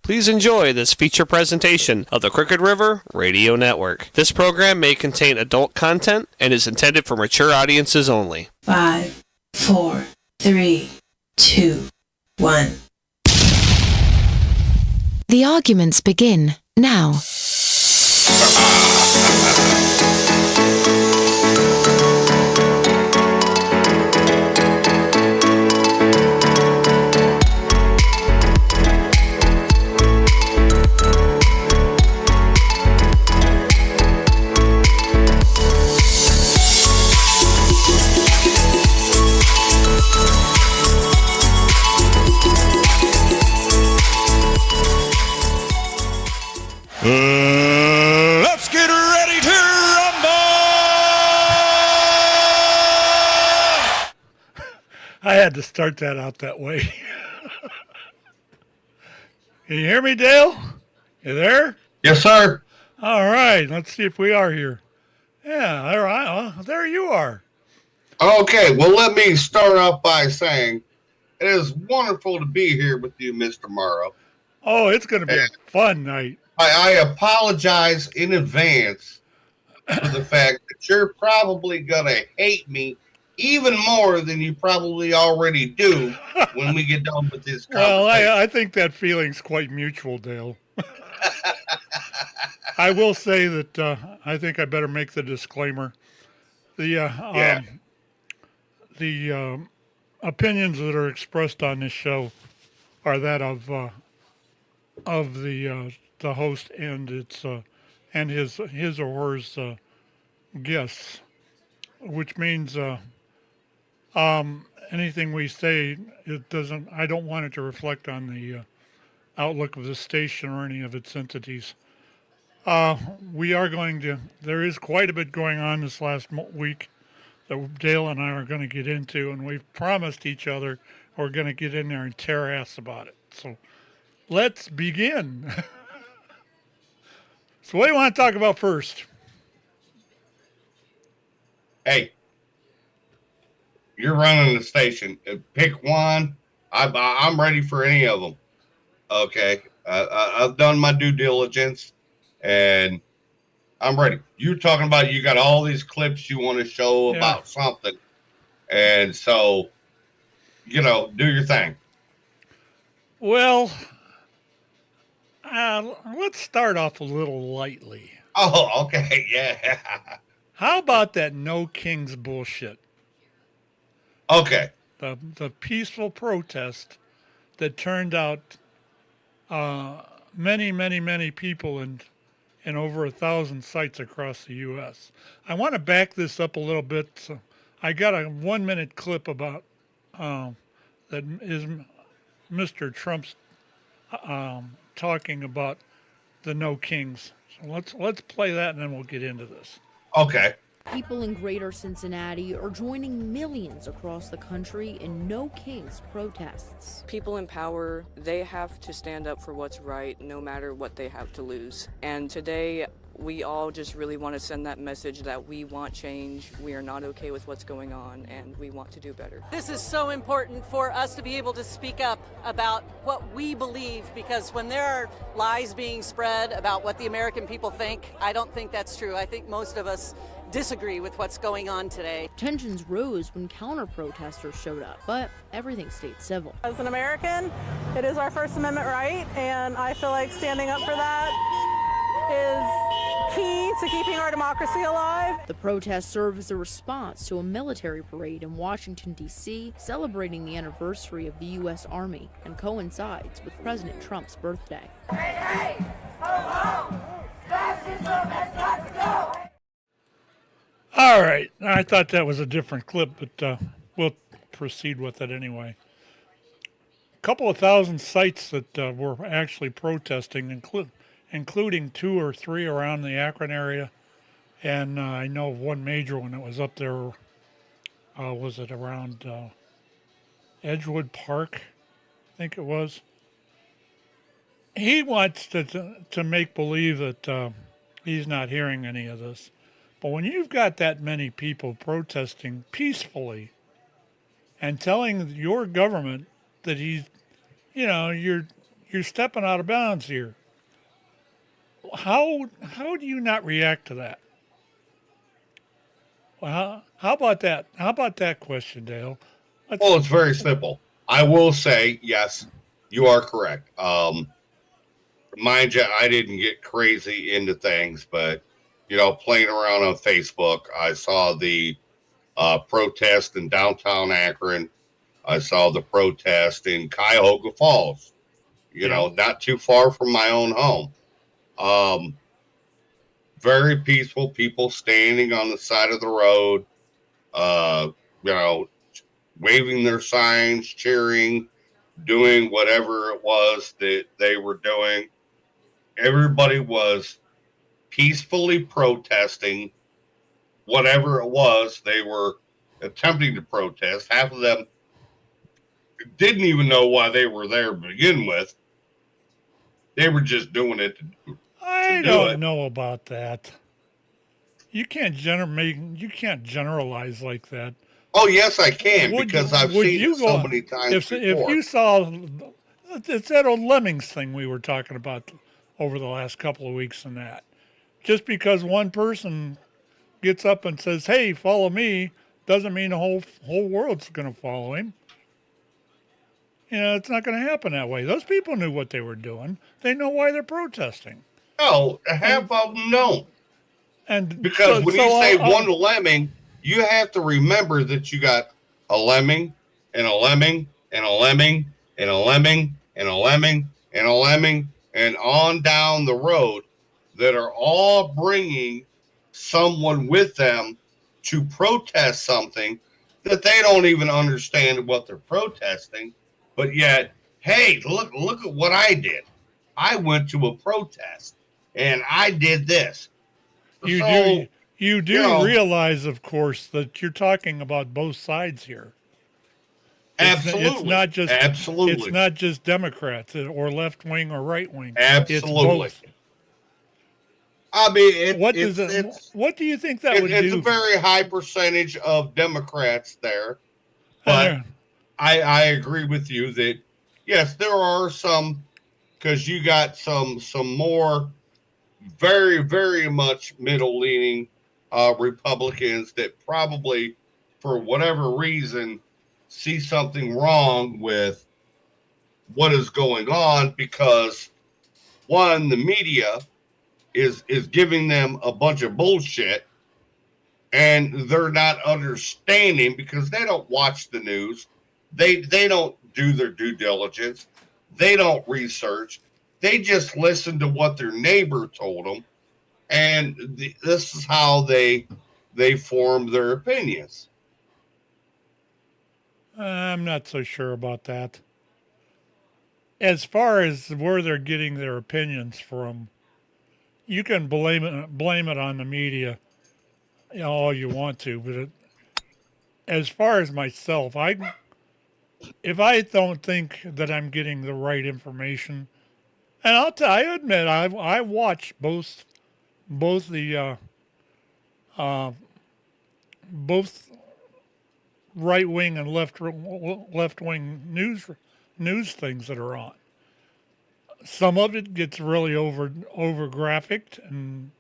Please enjoy this feature presentation of the Crooked River Radio Network. This program may contain adult content and is intended for mature audiences only. 5, 4, 3, 2, 1. The arguments begin now. Let's get ready to rumble! I had to start that out that way. Can you hear me, Dale? You there? Yes, sir. All right, let's see if we are here. Yeah, all right. Well, there you are. Okay, well, let me start off by saying it is wonderful to be here with you, Mr. Morrow. Oh, it's going to be a fun night. I apologize in advance for the fact that you're probably going to hate me even more than you probably already do when we get done with this conversation. Well, I think that feeling's quite mutual, Dale. I will say that I think I better make the disclaimer. The opinions that are expressed on this show are that of the host and its and his or hers guests, which means anything we say, it doesn't. I don't want it to reflect on the outlook of the station or any of its entities. We are going to. There is quite a bit going on this last week that Dale and I are going to get into, and we've promised each other we're going to get in there and tear ass about it. So let's begin. So what do you want to talk about first? Hey, you're running the station. Pick one. I'm ready for any of them. Okay, I've done my due diligence, and I'm ready. You're talking about you got all these clips you want to show about something, and so, do your thing. Well, let's start off a little lightly. Oh, okay, yeah. How about that no kings bullshit? Okay. The peaceful protest that turned out many people in over 1,000 sites across the U.S. I want to back this up a little bit. So I got a 1-minute clip about that is Mr. Trump's talking about the no kings. So let's play that and then we'll get into this. Okay. People in greater Cincinnati are joining millions across the country in No Kings protests. People in power, they have to stand up for what's right no matter what they have to lose. And today, we all just really want to send that message that we want change, we are not okay with what's going on, and we want to do better. This is so important for us to be able to speak up about what we believe, because when there are lies being spread about what the American people think, I don't think that's true. I think most of us disagree with what's going on today. Tensions rose when counter-protesters showed up, but everything stayed civil. As an American, it is our First Amendment right, and I feel like standing up for that is key to keeping our democracy alive. The protests serve as a response to a military parade in Washington, D.C., celebrating the anniversary of the U.S. Army and coincides with President Trump's birthday. Hey, hey! Ho, ho! Fascism has got to go! All right. I thought that was a different clip, but we'll proceed with it anyway. A couple of thousand sites that were actually protesting, including 2 or 3 around the Akron area. And I know of one major one that was up there. Was it around Edgewood Park? I think it was. He wants to make believe that he's not hearing any of this. But when you've got that many people protesting peacefully and telling your government that you're you're stepping out of bounds here. How do you not react to that? Well, how about that? How about that question, Dale? Well, it's very simple. I will say, yes, you are correct. Mind you, I didn't get crazy into things, but playing around on Facebook, I saw the protest in downtown Akron. I saw the protest in Cuyahoga Falls. Not too far from my own home. Very peaceful people standing on the side of the road. You know, waving their signs, cheering, doing whatever it was that they were doing. Everybody was peacefully protesting whatever it was they were attempting to protest. Half of them didn't even know why they were there to begin with. They were just doing it I don't know about that. You can't generalize like that. Oh, yes, I can, because I've seen it so many times before. If you saw, it's that old Lemmings thing we were talking about over the last couple of weeks and that. Just because one person gets up and says, hey, follow me, doesn't mean the whole world's going to follow him. It's not going to happen that way. Those people knew what they were doing. They know why they're protesting. No, half of them don't. And because when you say one lemming, you have to remember that you got a lemming and a lemming and a lemming and a lemming and a lemming and a lemming and on down the road that are all bringing someone with them to protest something that they don't even understand what they're protesting. But yet, hey, look at what I did. I went to a protest and I did this. You do realize, of course, that you're talking about both sides here. Absolutely. It's not just Democrats or left wing or right wing. Absolutely. It's both. I mean, what do you think that would do? It's a very high percentage of Democrats there, but I agree with you that yes, there are some, because you got some more very, very much middle-leaning Republicans that probably, for whatever reason, see something wrong with what is going on because, one, the media is giving them a bunch of bullshit, and they're not understanding because they don't watch the news. They don't do their due diligence. They don't research. They just listen to what their neighbor told them, and this is how they form their opinions. I'm not so sure about that. As far as where they're getting their opinions from, you can blame it on the media all you want to, but as far as myself, if I don't think that I'm getting the right information, and I admit I watch both the both right wing and left wing news things that are on. Some of it gets really over graphic, and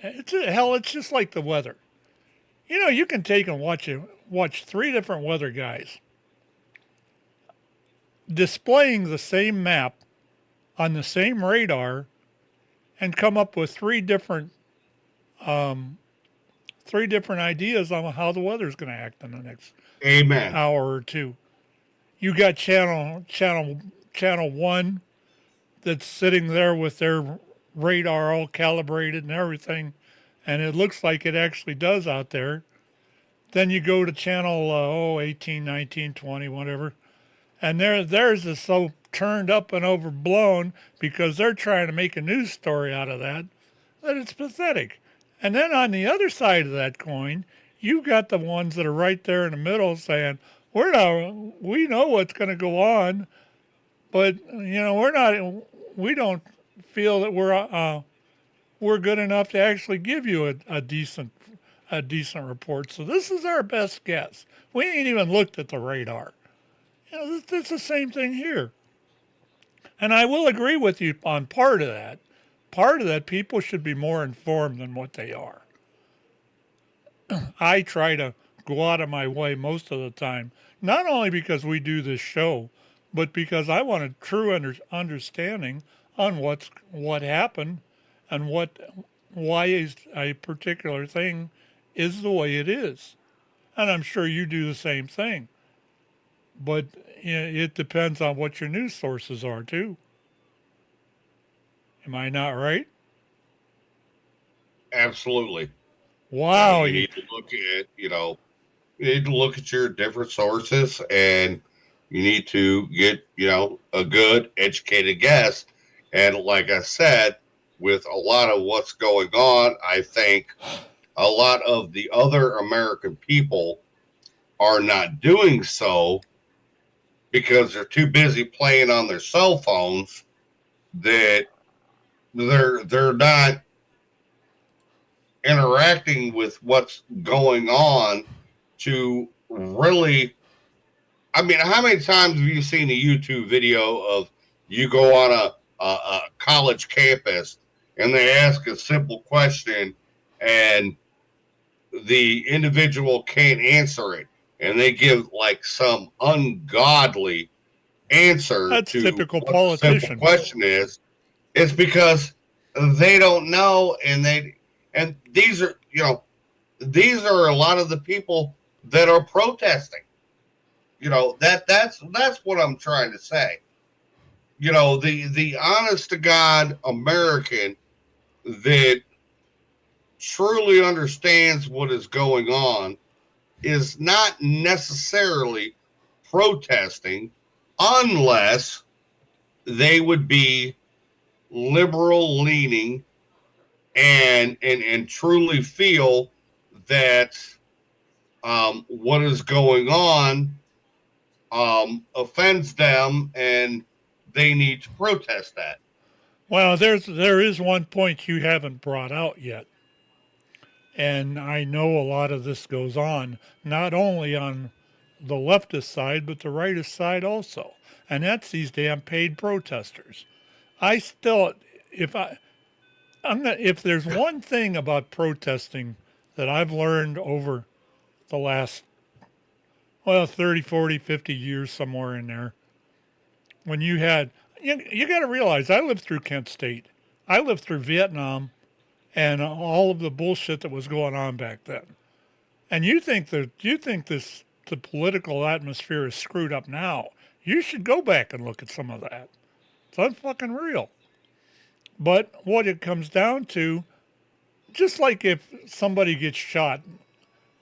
it's just like the weather. You can take and watch three different weather guys displaying the same map on the same radar and come up with three different ideas on how the weather's going to act in the next hour or two. You got channel 1 that's sitting there with their radar all calibrated and everything, and it looks like it actually does out there. Then you go to channel 18, 19, 20, whatever, and theirs is so turned up and overblown because they're trying to make a news story out of that it's pathetic. And then on the other side of that coin, you've got the ones that are right there in the middle saying, we know what's going to go on, but we don't feel that we're good enough to actually give you a decent report. So this is our best guess. We ain't even looked at the radar. It's the same thing here. And I will agree with you on part of that. Part of that, people should be more informed than what they are. I try to go out of my way most of the time, not only because we do this show, but because I want a true understanding on what happened and why is a particular thing is the way it is. And I'm sure you do the same thing. But it depends on what your news sources are too. Am I not right? Absolutely. Wow. You need to look at, you need to look at your different sources, and you need to get, a good educated guess. And like I said, with a lot of what's going on, I think a lot of the other American people are not doing so because they're too busy playing on their cell phones that they're not interacting with what's going on to really. I mean, how many times have you seen a YouTube video of you go on a college campus and they ask a simple question and the individual can't answer it, and they give like some ungodly answer That's to typical what the simple politician. question is? It's because they don't know, and these are these are a lot of the people that are protesting. That's what I'm trying to say. The honest to God American that truly understands what is going on is not necessarily protesting unless they would be liberal leaning and truly feel that what is going on offends them and they need to protest that. Well, there is one point you haven't brought out yet. And I know a lot of this goes on, not only on the leftist side, but the rightist side also. And that's these damn paid protesters. I still, if there's one thing about protesting that I've learned over the last, 30, 40, 50 years, somewhere in there, when you got to realize I lived through Kent State. I lived through Vietnam and all of the bullshit that was going on back then. And you think the political atmosphere is screwed up now. You should go back and look at some of that. It's unfucking real. But what it comes down to, just like if somebody gets shot,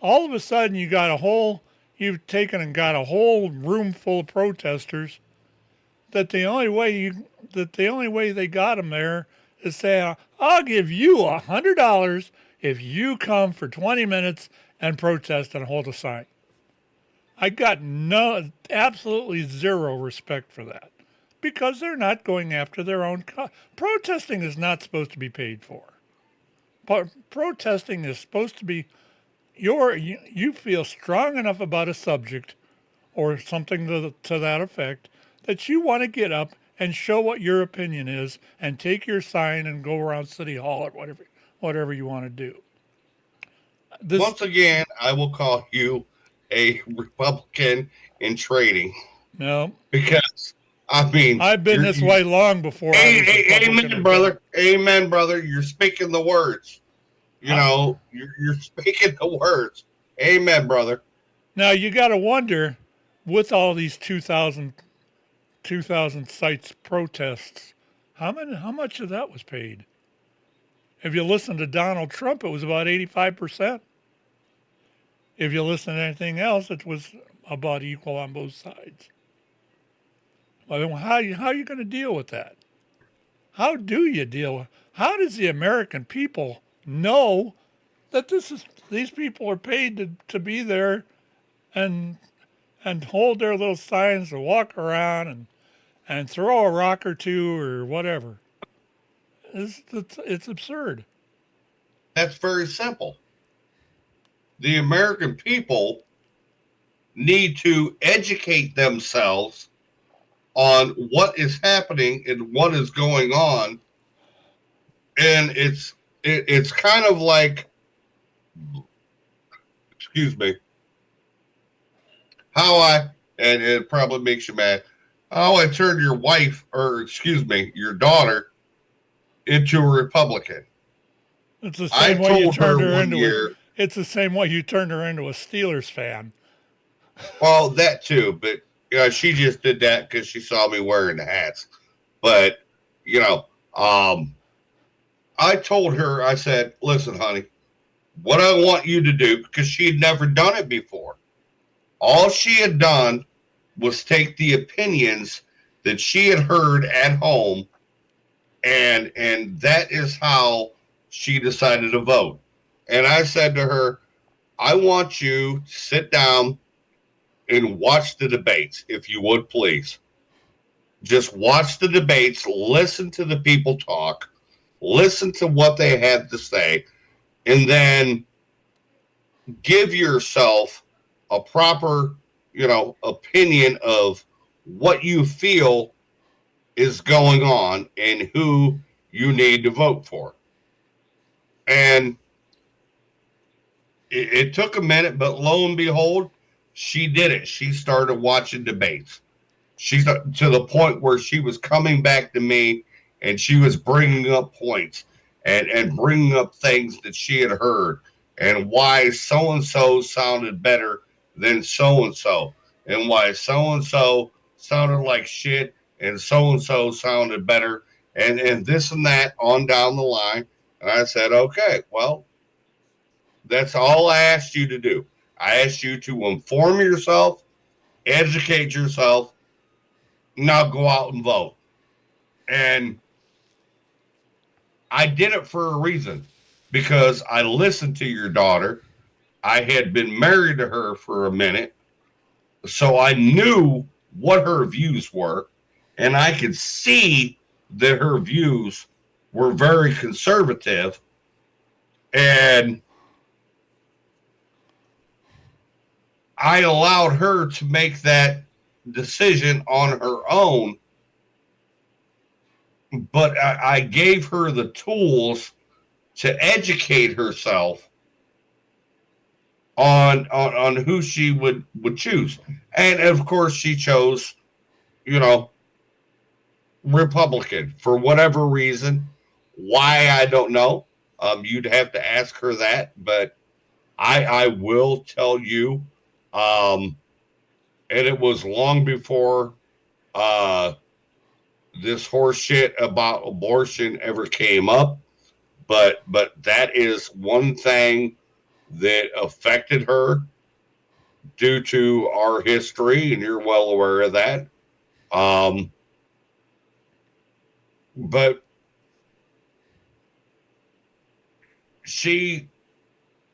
all of a sudden you've taken and got a whole room full of protesters that the only way they got them there is say, I'll give you $100 if you come for 20 minutes and protest and hold a sign. I got absolutely zero respect for that because they're not going after their own. Protesting is not supposed to be paid for. Protesting is supposed to be you feel strong enough about a subject or something to that effect that you want to get up and show what your opinion is and take your sign and go around City Hall or whatever you want to do. Once again, I will call you a Republican in training. No. Because, I mean... I've been this way long before I was Amen, brother. Amen, brother. You're speaking the words. You're speaking the words. Amen, brother. Now, you got to wonder, with all these 2,000 sites protests, how much of that was paid? If you listen to Donald Trump, it was about 85%. If you listen to anything else, it was about equal on both sides. Well, how are you going to deal with that? How do you deal? How does the American people know that these people are paid to be there and hold their little signs and walk around and throw a rock or two or whatever? It's absurd. That's very simple. The American people need to educate themselves on what is happening and what is going on. And it's kind of like, excuse me, and it probably makes you mad, how I turned your wife, or excuse me, your daughter, into a Republican. It's the same way you turned her into year, it's the same way you turned her into a Steelers fan. Well, that too, but she just did that because she saw me wearing the hats. But I told her, I said, listen, honey, what I want you to do, because she had never done it before. All she had done was take the opinions that she had heard at home, and that is how she decided to vote. And I said to her, I want you to sit down and watch the debates, if you would, please. Just watch the debates, listen to the people talk, listen to what they have to say, and then give yourself a proper, opinion of what you feel is going on and who you need to vote for. And it took a minute, but lo and behold, she did it. She started watching debates. She's to the point where she was coming back to me and she was bringing up points and bringing up things that she had heard and why so-and-so sounded better than so-and-so and why so-and-so sounded like shit and so-and-so sounded better and this and that on down the line. And I said, okay, well, that's all I asked you to do. I asked you to inform yourself, educate yourself, now go out and vote. And I did it for a reason, because I listened to your daughter. I had been married to her for a minute, so I knew what her views were, and I could see that her views were very conservative. And I allowed her to make that decision on her own, but I gave her the tools to educate herself on who she would choose. And of course she chose, Republican for whatever reason. Why, I don't know. You'd have to ask her that, but I will tell you, and it was long before this horse shit about abortion ever came up, but that is one thing that affected her due to our history, and you're well aware of that. But she,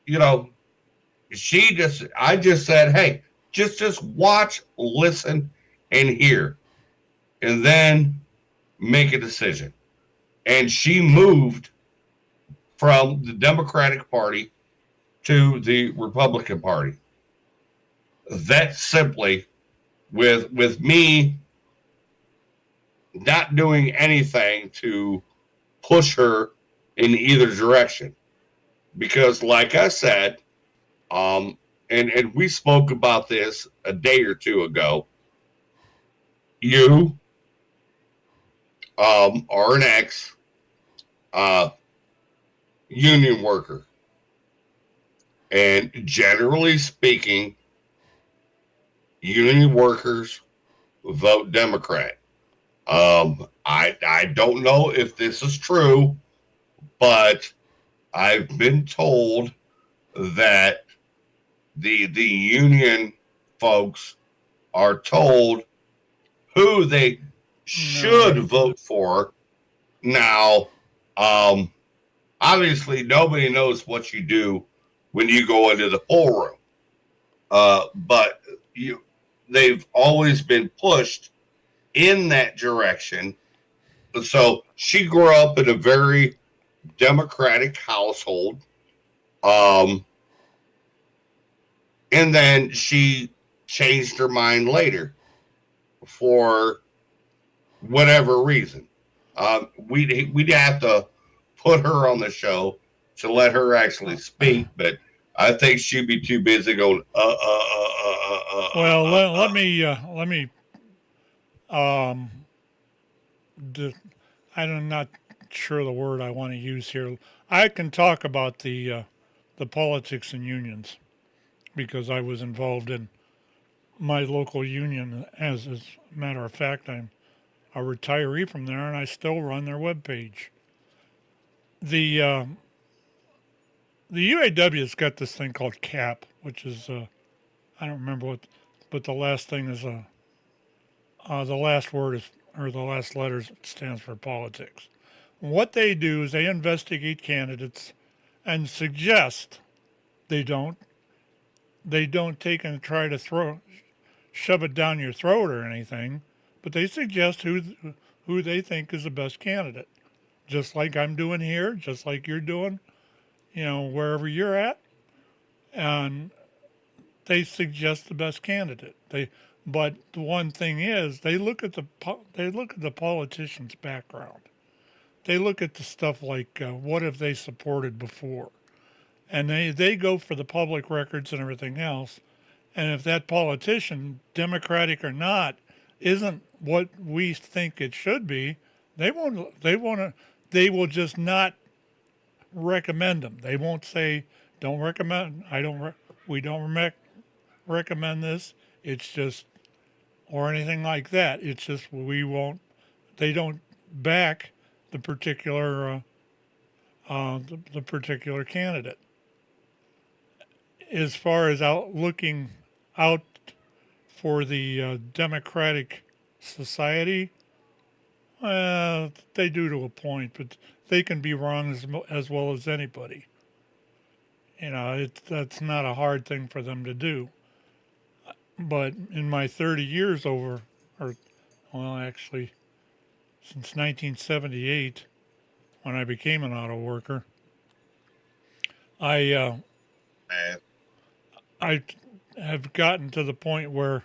I just said, hey, just watch, listen, and hear, and then make a decision. And she moved from the Democratic Party to the Republican Party. That simply, with me not doing anything to push her in either direction. Because like I said, and we spoke about this a day or two ago, you are an ex union worker. And generally speaking, union workers vote Democrat. I don't know if this is true, but I've been told that the union folks are told who they should vote for. Now, obviously nobody knows what you do when you go into the poll room. But they've always been pushed in that direction. So she grew up in a very Democratic household. And then she changed her mind later for whatever reason. We'd have to put her on the show to let her actually speak, but I think she'd be too busy going. Well, let me. I'm not sure the word I want to use here. I can talk about the politics and unions because I was involved in my local union. As a matter of fact, I'm a retiree from there, and I still run their webpage. The UAW's got this thing called CAP, which is I don't remember what, but the last thing is the last word is, or the last letters stands for politics. What they do is they investigate candidates and suggest they don't take and try to shove it down your throat or anything, but they suggest who they think is the best candidate. Just like I'm doing here, just like you're doing, wherever you're at, and they suggest the best candidate. But the one thing is, they look at the politician's background. They look at the stuff like what have they supported before, and they go for the public records and everything else. And if that politician, Democratic or not, isn't what we think it should be, they will just not recommend them. They won't say, don't recommend, we don't recommend this. It's just, or anything like that. It's just, they don't back the particular, the particular candidate. As far as looking out for the Democratic Society, they do to a point, but they can be wrong as well as anybody. That's not a hard thing for them to do. But in my 30 years actually, since 1978, when I became an auto worker, I have gotten to the point where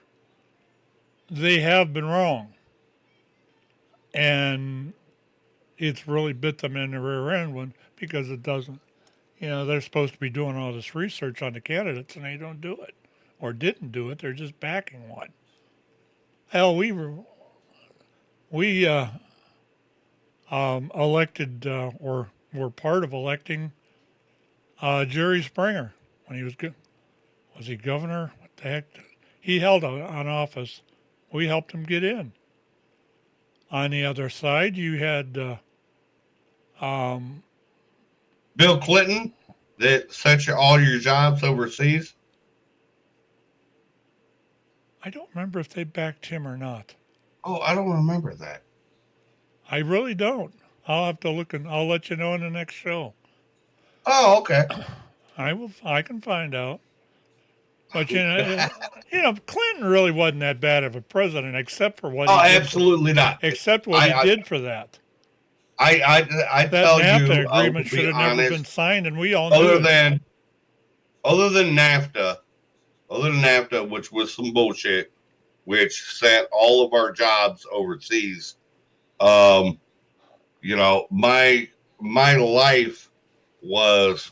they have been wrong. And it's really bit them in the rear end because it doesn't. They're supposed to be doing all this research on the candidates and they don't do it or didn't do it. They're just backing one. Hell, we elected or were part of electing Jerry Springer when he was good. Was he governor? What the heck? He held on office. We helped him get in. On the other side, you had Bill Clinton that sent all your jobs overseas. I don't remember if they backed him or not. Oh, I don't remember that. I really don't. I'll have to look and I'll let you know in the next show. Oh, okay. I can find out. But Clinton really wasn't that bad of a president, except for what. Absolutely not. Except what he did for that. I that tell NAFTA you, agreement should have never been signed, and we all knew other it. than NAFTA, which was some bullshit, which sent all of our jobs overseas. My life was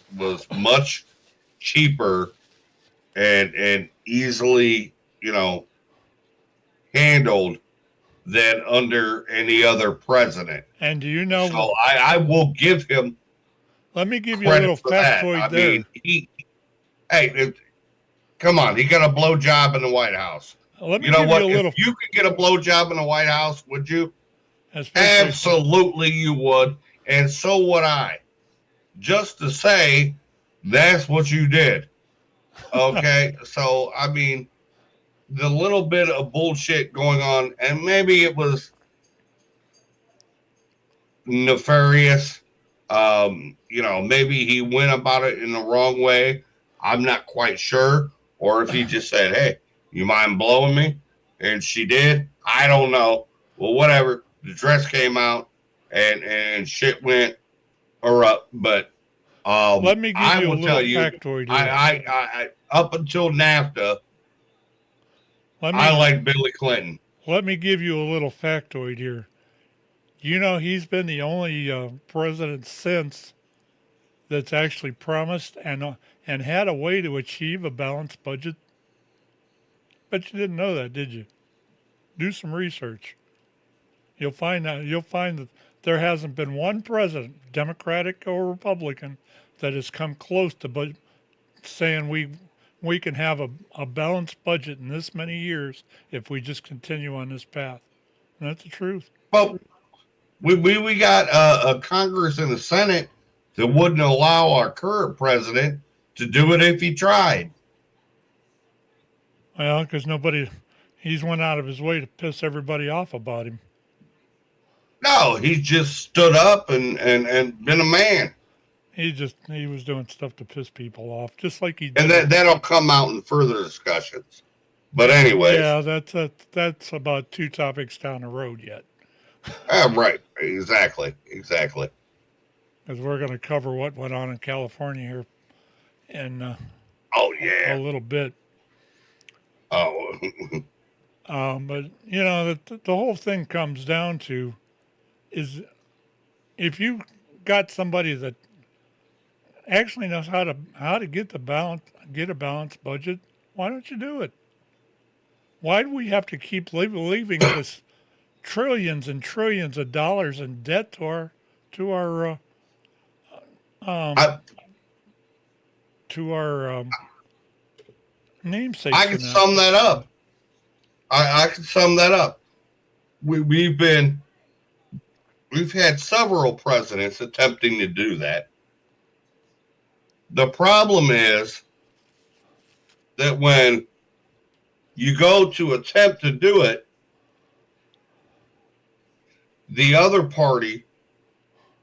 much cheaper and easily, handled than under any other president. And do you know? So I will give him. Let me give you a little factoid there. Come on, he got a blowjob in the White House. Let me give you a little. If you could get a blowjob in the White House, would you? Especially absolutely, you would, and so would I. Just to say, that's what you did. Okay, so I mean, the little bit of bullshit going on, and maybe it was nefarious. Maybe he went about it in the wrong way. I'm not quite sure. Or if he just said, hey, you mind blowing me? And she did. I don't know. Well, whatever. The dress came out and shit went up. But let me give you a little factoid. I up until NAFTA, I like Billy Clinton. Let me give you a little factoid here. You know, he's been the only president since that's actually promised and had a way to achieve a balanced budget. But you didn't know that, did you? Do some research. You'll find that there hasn't been one president, Democratic or Republican, that has come close to saying we can have a balanced budget in this many years if we just continue on this path. And that's the truth. Well, we got a Congress and a Senate that wouldn't allow our current president to do it if he tried. Well, because he's went out of his way to piss everybody off about him. No, he just stood up and been a man. He was doing stuff to piss people off, just like he did. And that'll come out in further discussions. But anyway. Yeah, that's about 2 topics down the road yet. Right. Exactly. Because we're going to cover what went on in California here in a little bit. Oh. But, you know, the whole thing comes down to is if you got somebody that actually knows how to get a balanced budget, why don't you do it? Why do we have to keep leaving this trillions and trillions of dollars in debt to our namesake? I can sum that up. I can sum that up. We've had several presidents attempting to do that. The problem is that when you go to attempt to do it, the other party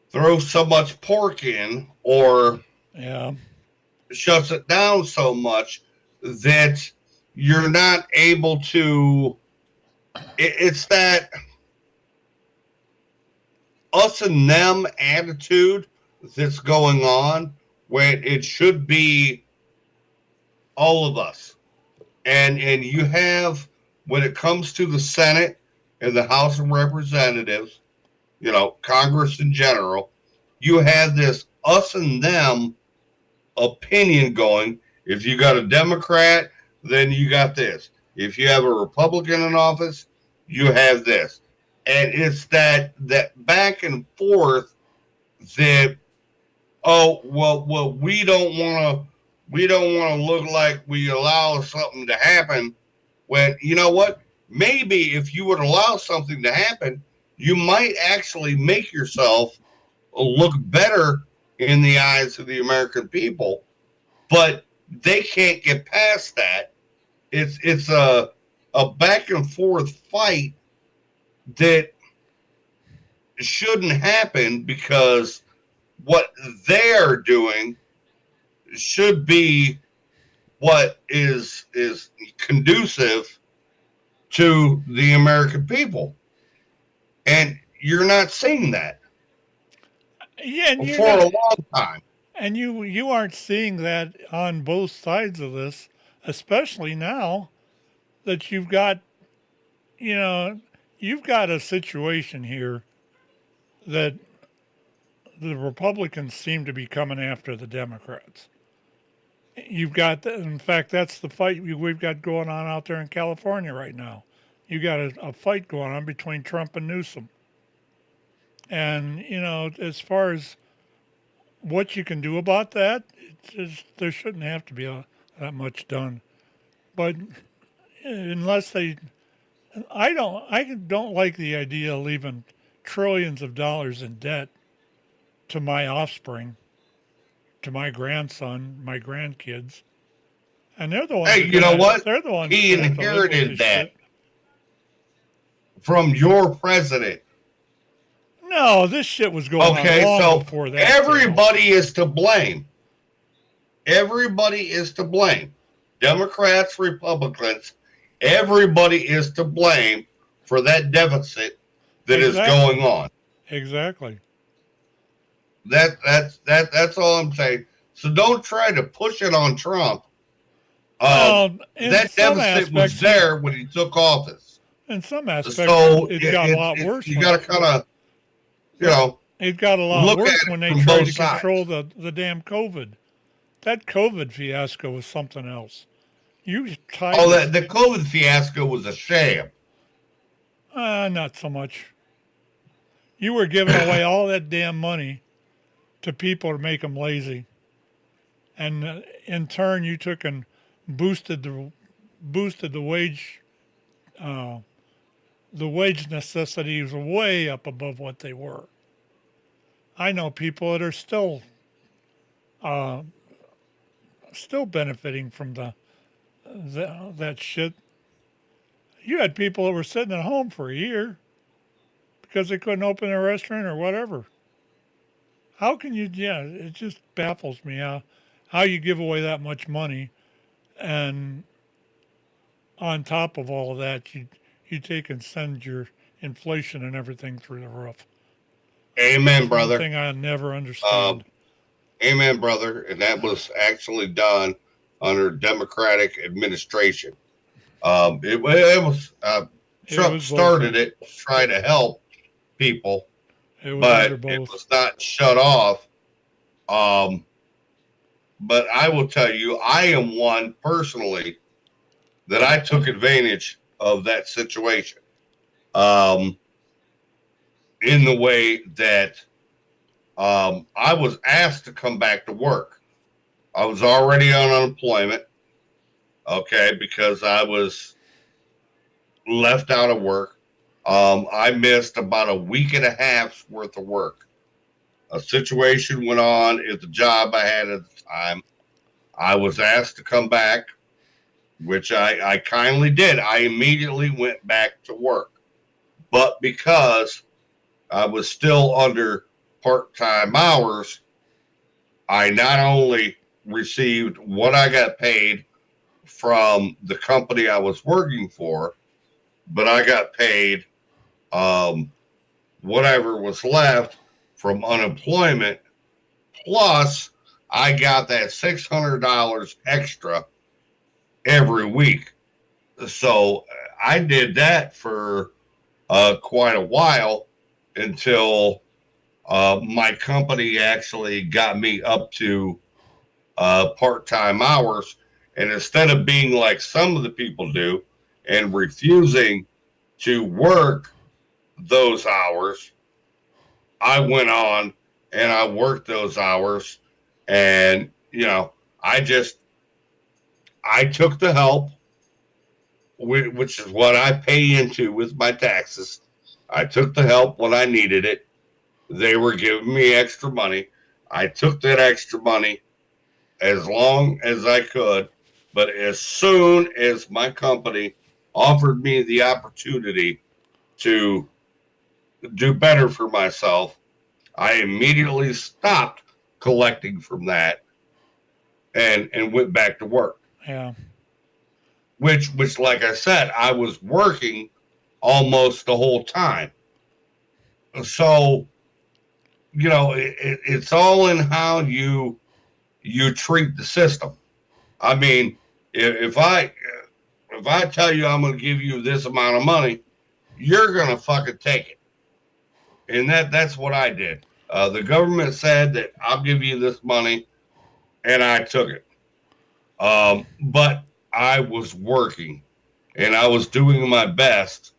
throws so much pork in or shuts it down so much that you're not able to. It's that us and them attitude that's going on when it should be all of us. And you have, when it comes to the Senate and the House of Representatives, you know, Congress in general, you have this us and them opinion going. If you got a Democrat, then you got this. If you have a Republican in office, you have this. And it's that back and forth that, we don't want to look like we allow something to happen when, you know what? Maybe if you would allow something to happen, you might actually make yourself look better in the eyes of the American people, but they can't get past that. It's a back and forth fight that shouldn't happen because what they're doing should be what is conducive to the American people. And you're not seeing that. Yeah, and for a long time. And you aren't seeing that on both sides of this, especially now that you've got a situation here that the Republicans seem to be coming after the Democrats. You've got, in fact, that's the fight we've got going on out there in California right now. You got a fight going on between Trump and Newsom. And, you know, as far as what you can do about that, there shouldn't have to be that much done. But unless I don't like the idea of leaving trillions of dollars in debt to my offspring, to my grandson, my grandkids. And they're the ones. Hey, you know what? They're the ones. He inherited that from your president. No, this shit was going on long before that. Everybody is to blame. Everybody is to blame. Democrats, Republicans, everybody is to blame for that deficit that is going on. Exactly. That's all I'm saying. So don't try to push it on Trump. That deficit was there when he took office. In some aspects, so it got a lot worse. You got to kind of you know, it got a lot look worse at it when they from tried both to sides. control the damn COVID. That COVID fiasco was something else. You tied Oh, this, the COVID fiasco was a sham. not so much. You were giving away all that damn money to people to make them lazy, and in turn, you took and boosted the wage necessities way up above what they were. I know people that are still benefiting from that shit. You had people that were sitting at home for a year because they couldn't open their restaurant or whatever. How can you? Yeah, it just baffles me how you give away that much money, and on top of all of that, you take and send your inflation and everything through the roof. Amen, That's brother. one thing I never understand. Amen, brother. And that was actually done under Democratic administration. It was Trump started it to try to help people, but it was not shut off. But I will tell you, I am one personally that I took advantage of that situation. In the way that I was asked to come back to work. I was already on unemployment, okay, because I was left out of work. I missed about a week and a half's worth of work. A situation went on at the job I had at the time. I was asked to come back, which I kindly did. I immediately went back to work. But because I was still under part-time hours, I not only received what I got paid from the company I was working for, but I got paid whatever was left from unemployment, plus I got that $600 extra every week. So I did that for quite a while until my company actually got me up to part-time hours. And instead of being like some of the people do and refusing to work those hours, I went on and I worked those hours. And, you know, I took the help, which is what I pay into with my taxes. I took the help when I needed it. They were giving me extra money. I took that extra money as long as I could. But as soon as my company offered me the opportunity to do better for myself, I immediately stopped collecting from that and went back to work. Yeah. Which, like I said, I was working almost the whole time. So, you know, it's all in how you treat the system. I mean, if I tell you I'm going to give you this amount of money, you're going to fucking take it. And that's what I did. The government said that I'll give you this money, and I took it. But I was working, and I was doing my best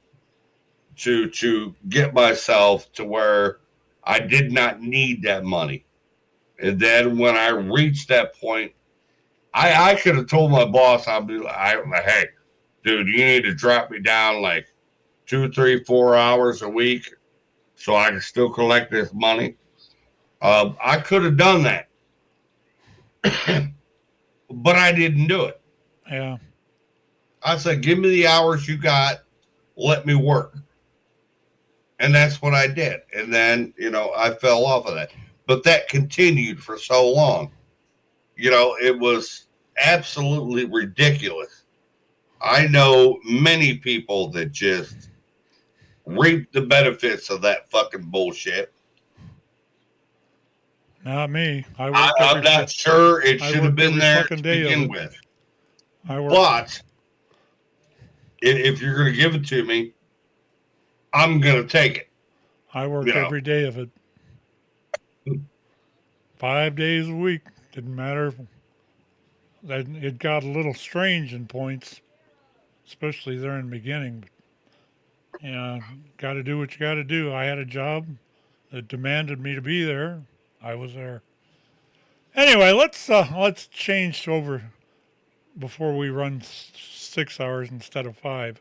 to get myself to where I did not need that money. And then when I reached that point, I could have told my boss, I'd be like, hey, dude, you need to drop me down like 2, 3, 4 hours a week so I can still collect this money. I could have done that, but I didn't do it. Yeah. I said, give me the hours you got, let me work. And that's what I did. And then, you know, I fell off of that. But that continued for so long. You know, it was absolutely ridiculous. I know many people that just reap the benefits of that fucking bullshit. Not me. I'm not sure it should have been there to begin with. But if you're going to give it to me, I'm going to take it. I worked every day of it. 5 days a week. Didn't matter. It got a little strange in points, especially there in the beginning. But, got to do what you got to do. I had a job that demanded me to be there. I was there. Anyway, let's change over before we run 6 hours instead of 5.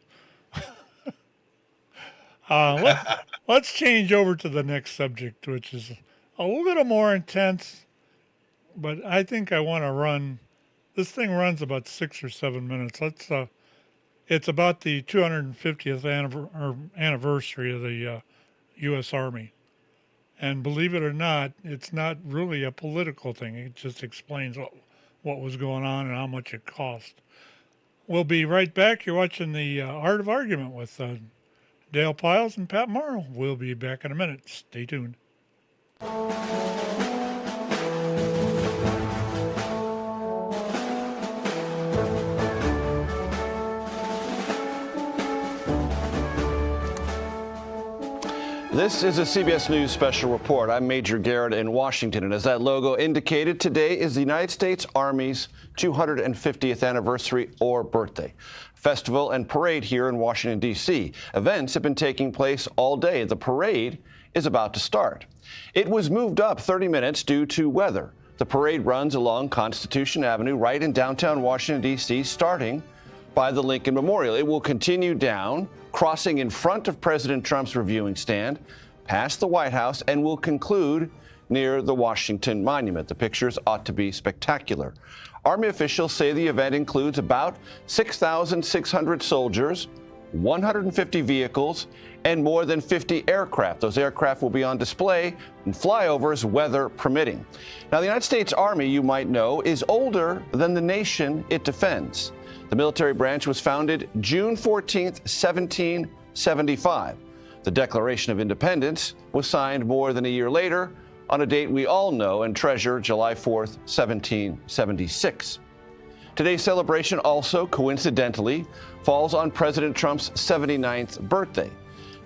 Let's change over to the next subject, which is a little more intense, but I think I want to run. This thing runs about 6 or 7 minutes. It's about the 250th anniversary of the U.S. Army. And believe it or not, it's not really a political thing. It just explains what was going on and how much it cost. We'll be right back. You're watching the Art of Argument with Dale Pyles and Pat Morrow. We'll be back in a minute. Stay tuned. This is a CBS News special report. I'm Major Garrett in Washington, and as that logo indicated, today is the United States Army's 250th anniversary or birthday. Festival and parade here in Washington, D.C. Events have been taking place all day. The parade is about to start. It was moved up 30 minutes due to weather. The parade runs along Constitution Avenue right in downtown Washington, D.C., starting by the Lincoln Memorial. It will continue down, crossing in front of President Trump's reviewing stand, past the White House, and will conclude near the Washington Monument. The pictures ought to be spectacular. Army officials say the event includes about 6,600 soldiers, 150 vehicles, and more than 50 aircraft. Those aircraft will be on display and flyovers, weather permitting. Now, the United States Army, you might know, is older than the nation it defends. The military branch was founded June 14th, 1775. The Declaration of Independence was signed more than a year later on a date we all know and treasure, July 4th, 1776. Today's celebration also, coincidentally, falls on President Trump's 79th birthday.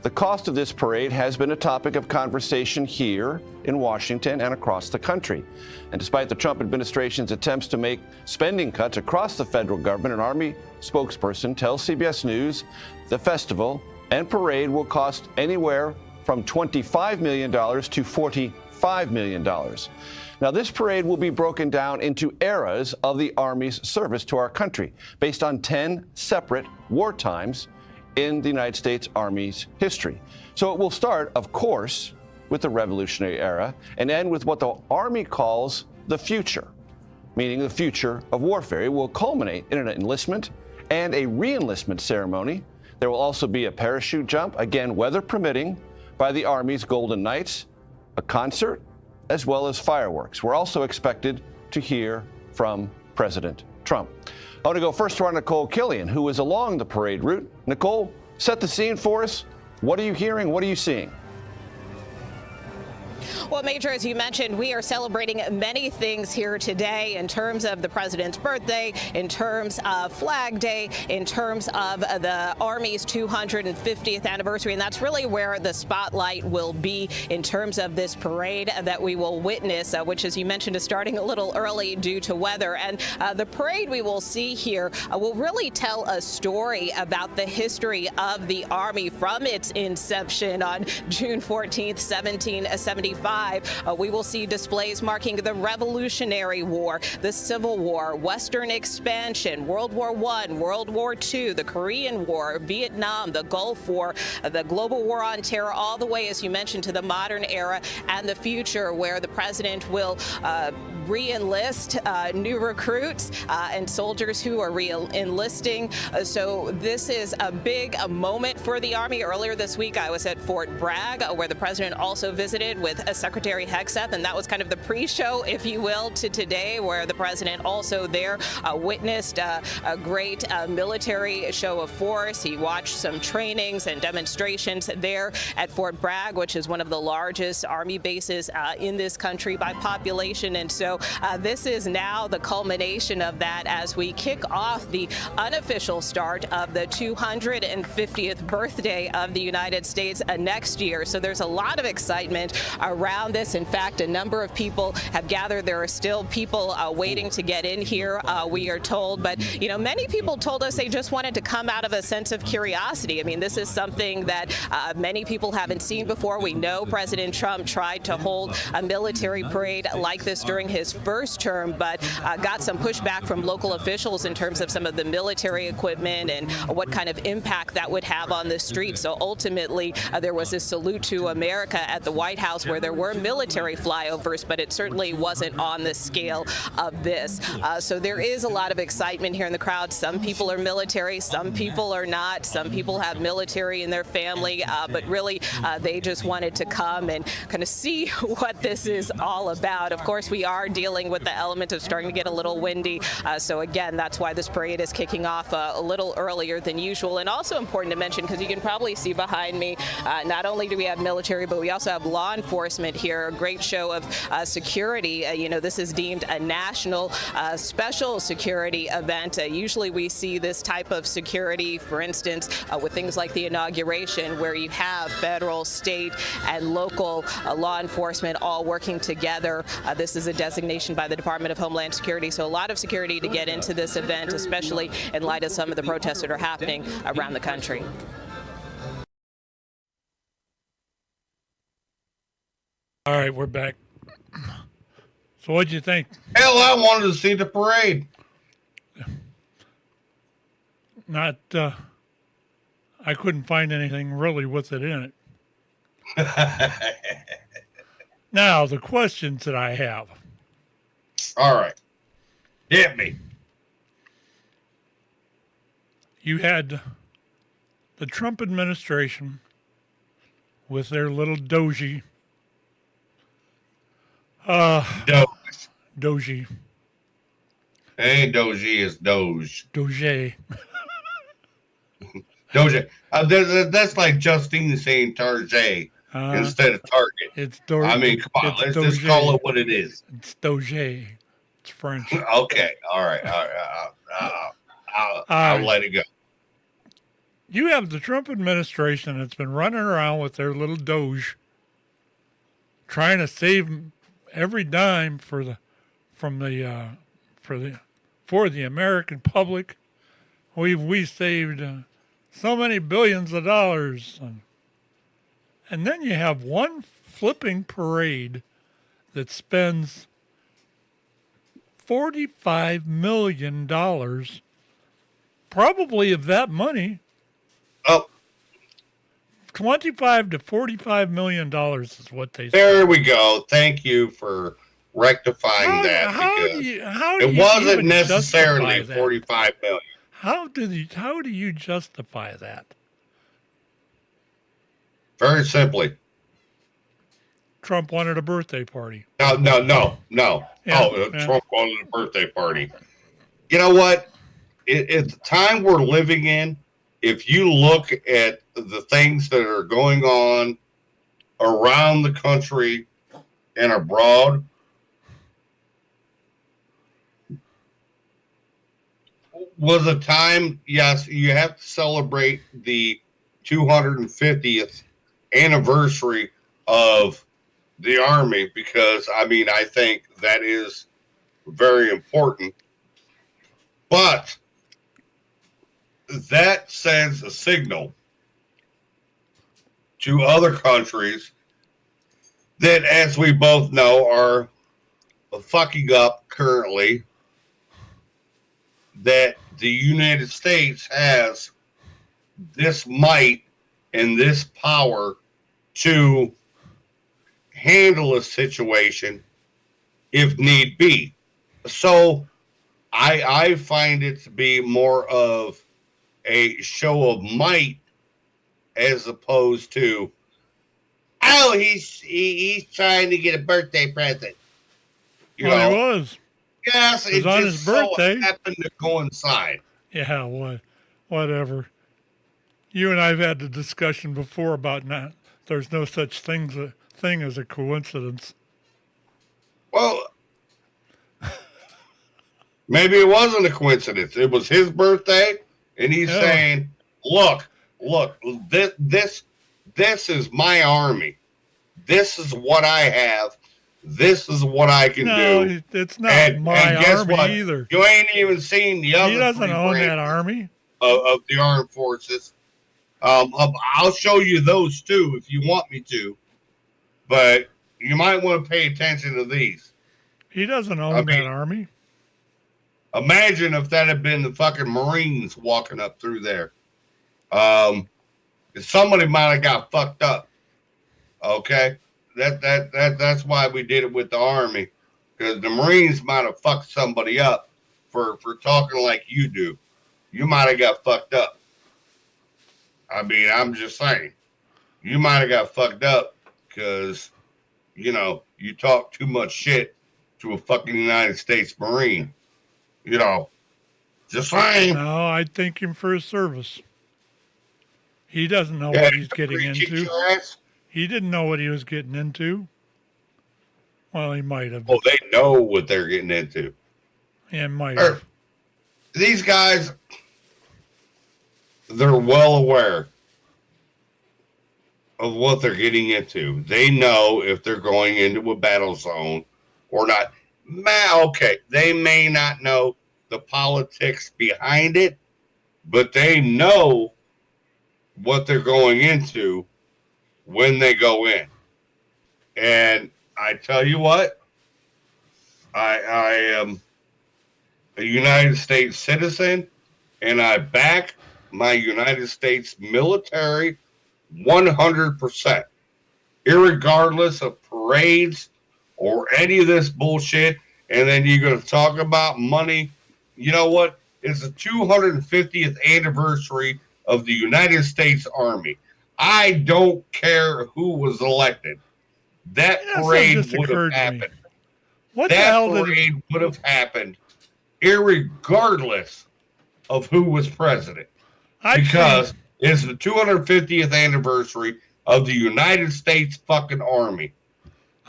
The cost of this parade has been a topic of conversation here in Washington and across the country. And despite the Trump administration's attempts to make spending cuts across the federal government, an Army spokesperson tells CBS News the festival and parade will cost anywhere from $25 million to $45 million. Now, this parade will be broken down into eras of the Army's service to our country, based on 10 separate war times in the United States Army's history. So it will start, of course, with the Revolutionary Era and end with what the Army calls the future, meaning the future of warfare. It will culminate in an enlistment and a re-enlistment ceremony. There will also be a parachute jump, again, weather permitting, by the Army's Golden Knights, a concert, as well as fireworks. We're also expected to hear from President Trump. I want to go first to our Nicole Killian, who is along the parade route. Nicole, set the scene for us. What are you hearing? What are you seeing? Well, Major, as you mentioned, we are celebrating many things here today in terms of the president's birthday, in terms of Flag Day, in terms of the Army's 250th anniversary. And that's really where the spotlight will be in terms of this parade that we will witness, which, as you mentioned, is starting a little early due to weather. And the parade we will see here will really tell a story about the history of the Army from its inception on June 14th, 1775. We will see displays marking the Revolutionary War, the Civil War, Western expansion, World War I, World War II, the Korean War, Vietnam, the Gulf War, the global war on terror, all the way, as you mentioned, to the modern era and the future, where the president will re-enlist new recruits and soldiers who are re-enlisting. So this is a big moment for the Army. Earlier this week, I was at Fort Bragg, where the president also visited with Secretary Hegseth, and that was kind of the pre-show, if you will, to today, where the president also there witnessed a great military show of force. He watched some trainings and demonstrations there at Fort Bragg, which is one of the largest Army bases in this country by population. And so this is now the culmination of that as we kick off the unofficial start of the 250th birthday of the United States next year. So there's a lot of excitement around this. In fact, a number of people have gathered. There are still people waiting to get in here, we are told. But, you know, many people told us they just wanted to come out of a sense of curiosity. I mean, this is something that many people haven't seen before. We know President Trump tried to hold a military parade like this during his first term, but got some pushback from local officials in terms of some of the military equipment and what kind of impact that would have on the street. So ultimately, there was this salute to America at the White House where there were military flyovers, but it certainly wasn't on the scale of this. So there is a lot of excitement here in the crowd. Some people are military, some people are not. Some people have military in their family, but really they just wanted to come and kind of see what this is all about. Of course, we are dealing with the element of starting to get a little windy. So again, that's why this parade is kicking off a little earlier than usual. And also important to mention, because you can probably see behind me, not only do we have military, but we also have law enforcement here. A great show of security. You know, this is deemed a national special security event. Usually we see this type of security, for instance, with things like the inauguration, where you have federal, state, and local law enforcement all working together. This is a designation by the Department of Homeland Security, so a lot of security to get into this event, especially in light of some of the protests that are happening around the country. All right, we're back. So what'd you think? Hell, I wanted to see the parade. Not, I couldn't find anything really with it in it. Now, the questions that I have. All right. Hit me. You had the Trump administration with their little doji. Doji. Hey, Doji is Doge. Doge. Doge. That's like Justine saying Target instead of Target. It's I mean, come on. Let's just call it what it is. It's Doge. It's French. Okay. All right. I'll let it go. You have the Trump administration that's been running around with their little Doge, trying to save every dime for the American public. We saved so many billions of dollars, and then you have one flipping parade that spends $45 million, probably of that money. Oh, $25 to $45 million is what they there said. we go. Thank you for rectifying that. It wasn't necessarily $45 million. How do you justify that? Very simply. Trump wanted a birthday party. No. Yeah. Trump wanted a birthday party. You know what? At the time we're living in, if you look at the things that are going on around the country and abroad, was a time, yes, you have to celebrate the 250th anniversary of the Army, because, I mean, I think that is very important. But that sends a signal to other countries that, as we both know, are fucking up currently, that the United States has this might and this power to handle a situation if need be. So I find it to be more of a show of might as opposed to, oh, he's trying to get a birthday present. You well, know, he was. yes, it on just his birthday. so happened to coincide. Yeah, whatever. You and I've had the discussion before about there's no such thing as a coincidence. Well, maybe it wasn't a coincidence. It was his birthday, and he's saying, "Look, this is my army. This is what I have. This is what I can do." No, it's not my army either. You ain't even seen the other. He doesn't own that army of the armed forces. I'll show you those too if you want me to, but you might want to pay attention to these. He doesn't own that army. Imagine if that had been the fucking Marines walking up through there. Somebody might have got fucked up. Okay, that's why we did it with the Army, because the Marines might have fucked somebody up for talking like you do. You might have got fucked up. I mean, I'm just saying, you might have got fucked up because, you know, you talk too much shit to a fucking United States Marine. You know, just saying. No, I'd thank him for his service. He doesn't know what he's getting into. He didn't know what he was getting into. Well, he might have. Oh, they know what they're getting into. Yeah, might have. These guys, they're well aware of what they're getting into. They know if they're going into a battle zone or not. Okay, they may not know the politics behind it, but they know what they're going into when they go in. And I tell you what, I am a United States citizen, and I back my United States military 100%, irregardless of parades or any of this bullshit. And then you're going to talk about money. You know what? It's the 250th anniversary of the United States Army. I don't care who was elected. That parade would have happened. That parade would have happened irregardless of who was president. Because it's the 250th anniversary of the United States fucking Army.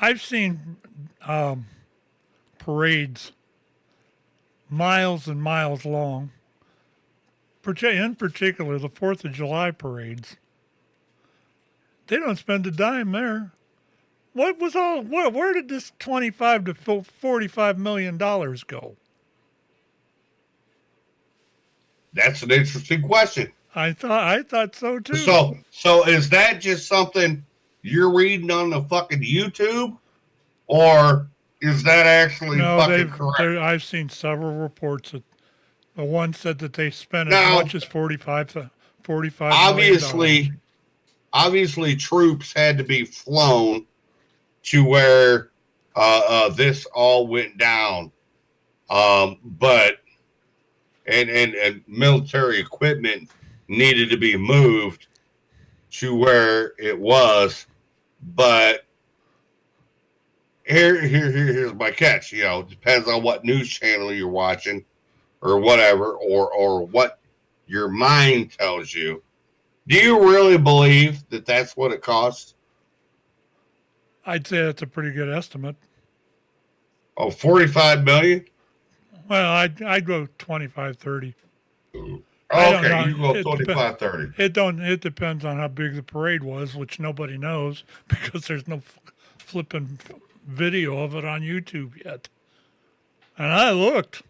I've seen parades miles and miles long. In particular, the 4th of July parades. They don't spend a dime there. Where did this $25 to $45 million go? That's an interesting question. I thought so too. So is that just something you're reading on the fucking YouTube, or is that actually fucking correct? I've seen several reports that the one said that they spent as much as $45 million. Obviously, troops had to be flown to where this all went down, but and military equipment needed to be moved to where it was. But here's my catch. You know, it depends on what news channel you're watching or whatever, or what your mind tells you. Do you really believe that that's what it costs? I'd say that's a pretty good estimate. Oh, 45 million? Well, I'd go 25, 30. Okay, you go 25, 30. It depends on how big the parade was, which nobody knows because there's no flipping video of it on YouTube yet. And I looked.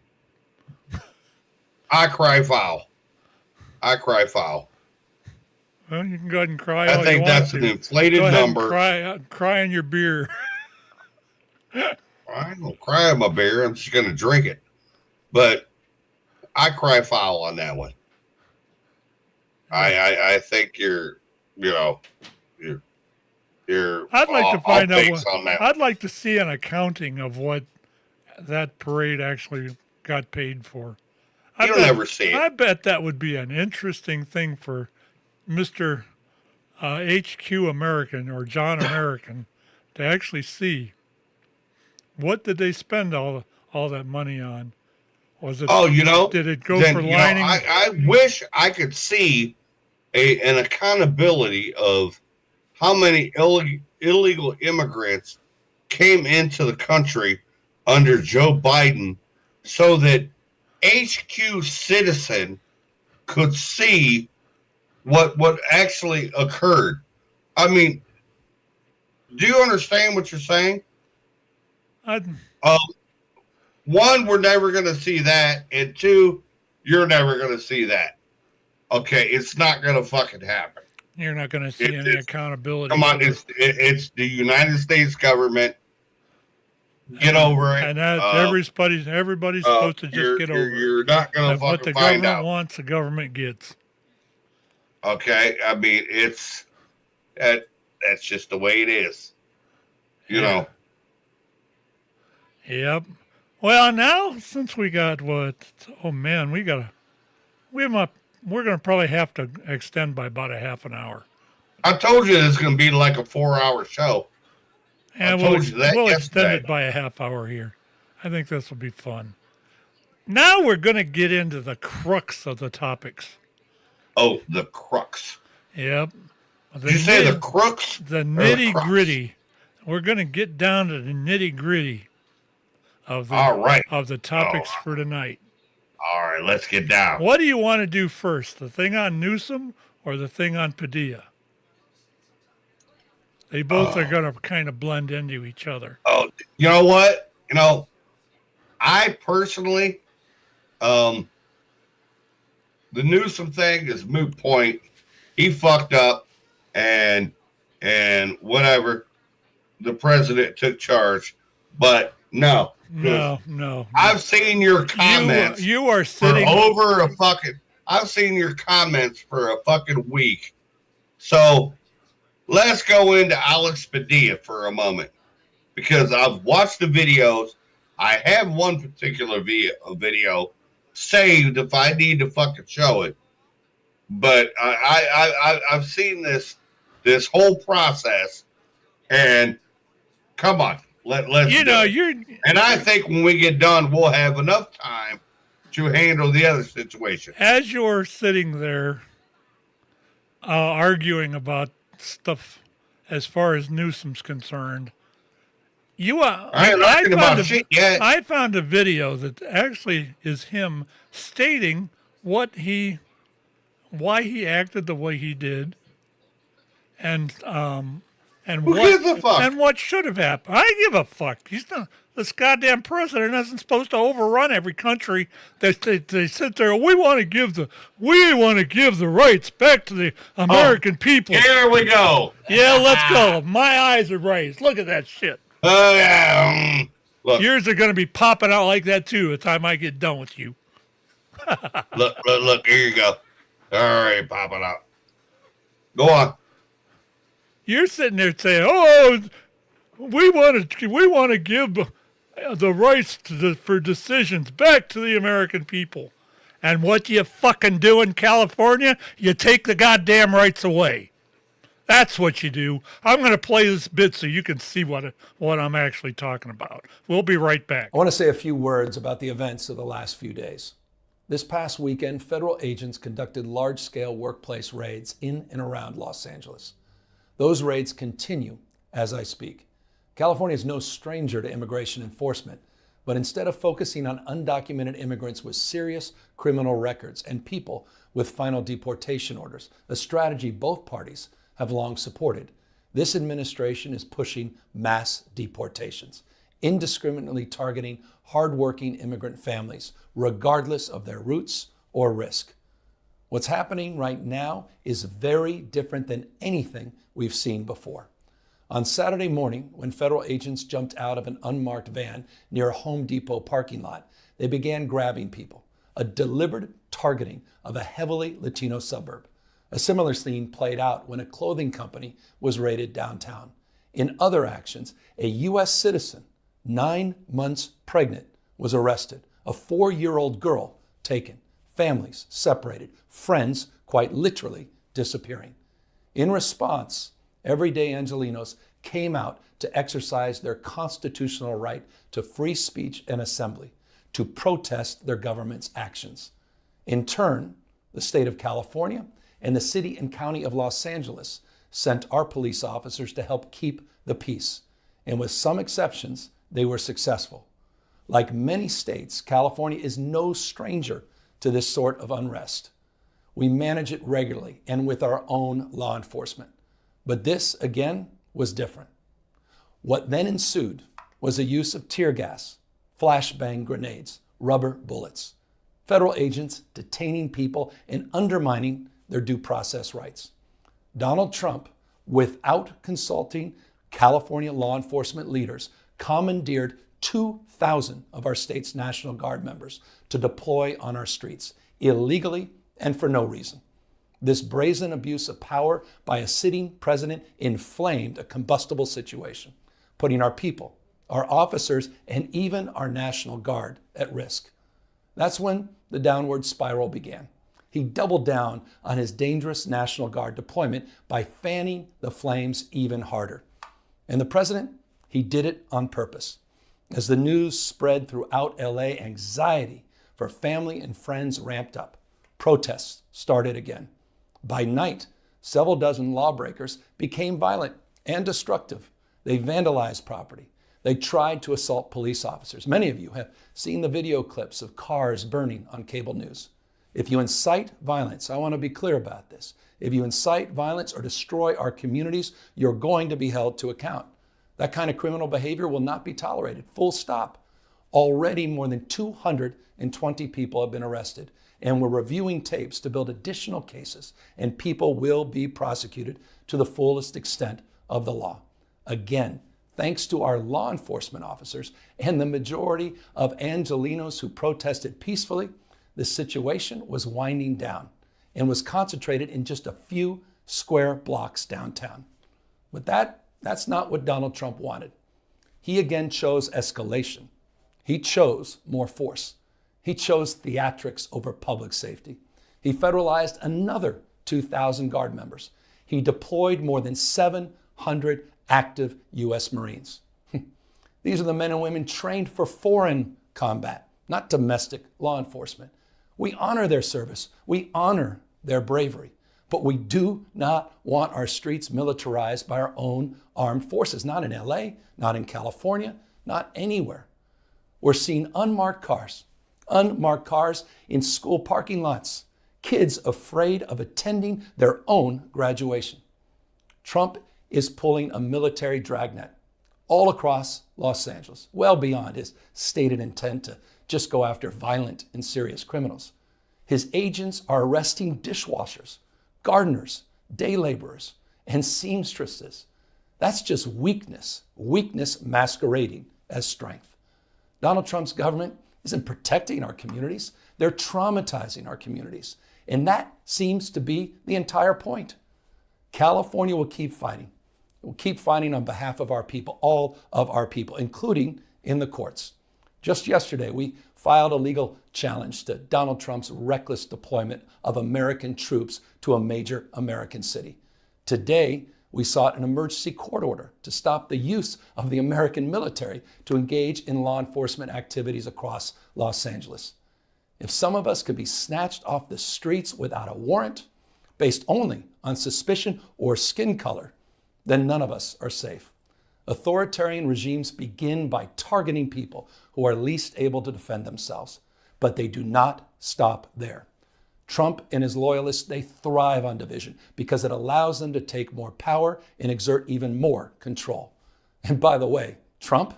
I cry foul. Well, you can go ahead and cry. I think that's an inflated number. Cry in your beer. I ain't gonna cry in my beer. I'm just gonna drink it. But I cry foul on that one. I think you're I'd like to find out on that. I'd like to see an accounting of what that parade actually got paid for. You'll never see it. I bet that would be an interesting thing for Mr. HQ American or John American to actually see what did they spend all that money on. Was it? Did it go for lining? I wish I could see an accountability of how many illegal immigrants came into the country under Joe Biden, so that HQ Citizen could see what actually occurred. I mean, do you understand what you're saying? One, we're never going to see that, and two, you're never going to see that. Okay, it's not going to fucking happen. You're not going to see any accountability. Come on, it's the United States government. Get over it. And that everybody's supposed to just get over it. You're not going to fucking what the find government out. wants, the government gets. Okay, I mean, that's just the way it is. You know. Yep. Well, now since we got we're going to probably have to extend by about a half an hour. I told you it's going to be like a 4-hour show. And we'll extend it by a half hour here. I think this will be fun. Now we're going to get into the crux of the topics. Oh, the crux. Yep. Did you say the crux? The nitty gritty. We're going to get down to the nitty gritty of the topics for tonight. All right, let's get down. What do you want to do first? The thing on Newsom or the thing on Padilla? They both are going to kind of blend into each other. Oh, you know what? I personally, the Newsom thing is moot point. He fucked up, and whatever. The president took charge, but no. I've seen your comments. You are sitting I've seen your comments for a fucking week. So let's go into Alex Padilla for a moment, because I've watched the videos. I have one particular video saved if I need to fucking show it. But I've seen this whole process, and come on. Let's and I think when we get done, we'll have enough time to handle the other situation. As you're sitting there arguing about stuff as far as Newsom's concerned, I ain't arguing about shit yet. I found a video that actually is him stating why he acted the way he did, and who gives a fuck? And what should have happened. I give a fuck. He's not. This goddamn president isn't supposed to overrun every country. They sit there. We want to give the rights back to the American people. Here we go. Yeah, let's go. My eyes are raised. Look at that shit. Oh yeah. Look. Yours are going to be popping out like that too. By the time I get done with you. look. Here you go. All right, popping out. Go on. You're sitting there saying, "Oh, we want to give the rights for decisions back to the American people." And what you fucking do in California? You take the goddamn rights away. That's what you do. I'm going to play this bit so you can see what I'm actually talking about. We'll be right back. I want to say a few words about the events of the last few days. This past weekend, federal agents conducted large-scale workplace raids in and around Los Angeles. Those raids continue as I speak. California is no stranger to immigration enforcement, but instead of focusing on undocumented immigrants with serious criminal records and people with final deportation orders, a strategy both parties have long supported, this administration is pushing mass deportations, indiscriminately targeting hardworking immigrant families, regardless of their roots or risk. What's happening right now is very different than anything we've seen before. On Saturday morning, when federal agents jumped out of an unmarked van near a Home Depot parking lot, they began grabbing people, a deliberate targeting of a heavily Latino suburb. A similar scene played out when a clothing company was raided downtown. In other actions, a U.S. citizen, 9 months pregnant, was arrested, a 4-year-old girl taken, families separated, friends quite literally disappearing. In response, everyday Angelenos came out to exercise their constitutional right to free speech and assembly, to protest their government's actions. In turn, the state of California and the city and county of Los Angeles sent our police officers to help keep the peace. And with some exceptions, they were successful. Like many states, California is no stranger to this sort of unrest. We manage it regularly and with our own law enforcement. But this, again, was different. What then ensued was a use of tear gas, flashbang grenades, rubber bullets, federal agents detaining people and undermining their due process rights. Donald Trump, without consulting California law enforcement leaders, commandeered 2,000 of our state's National Guard members to deploy on our streets, illegally and for no reason. This brazen abuse of power by a sitting president inflamed a combustible situation, putting our people, our officers, and even our National Guard at risk. That's when the downward spiral began. He doubled down on his dangerous National Guard deployment by fanning the flames even harder. And the president, he did it on purpose. As the news spread throughout LA, anxiety for family and friends ramped up. Protests started again. By night, several dozen lawbreakers became violent and destructive. They vandalized property. They tried to assault police officers. Many of you have seen the video clips of cars burning on cable news. If you incite violence, I want to be clear about this. If you incite violence or destroy our communities, you're going to be held to account. That kind of criminal behavior will not be tolerated. Full stop. Already more than 220 people have been arrested, and we're reviewing tapes to build additional cases, and people will be prosecuted to the fullest extent of the law. Again, thanks to our law enforcement officers and the majority of Angelenos who protested peacefully, the situation was winding down and was concentrated in just a few square blocks downtown. But that's not what Donald Trump wanted. He again chose escalation. He chose more force. He chose theatrics over public safety. He federalized another 2,000 Guard members. He deployed more than 700 active U.S. Marines. These are the men and women trained for foreign combat, not domestic law enforcement. We honor their service. We honor their bravery. But we do not want our streets militarized by our own armed forces, not in LA, not in California, not anywhere. We're seeing unmarked cars in school parking lots, kids afraid of attending their own graduation. Trump is pulling a military dragnet all across Los Angeles, well beyond his stated intent to just go after violent and serious criminals. His agents are arresting dishwashers, gardeners, day laborers, and seamstresses. That's just weakness masquerading as strength. Donald Trump's government isn't protecting our communities. They're traumatizing our communities. And that seems to be the entire point. California will keep fighting. We'll keep fighting on behalf of our people, all of our people, including in the courts. Just yesterday, we filed a legal challenge to Donald Trump's reckless deployment of American troops to a major American city. Today, we sought an emergency court order to stop the use of the American military to engage in law enforcement activities across Los Angeles. If some of us could be snatched off the streets without a warrant, based only on suspicion or skin color, then none of us are safe. Authoritarian regimes begin by targeting people who are least able to defend themselves, but they do not stop there. Trump and his loyalists, they thrive on division because it allows them to take more power and exert even more control. And by the way, Trump,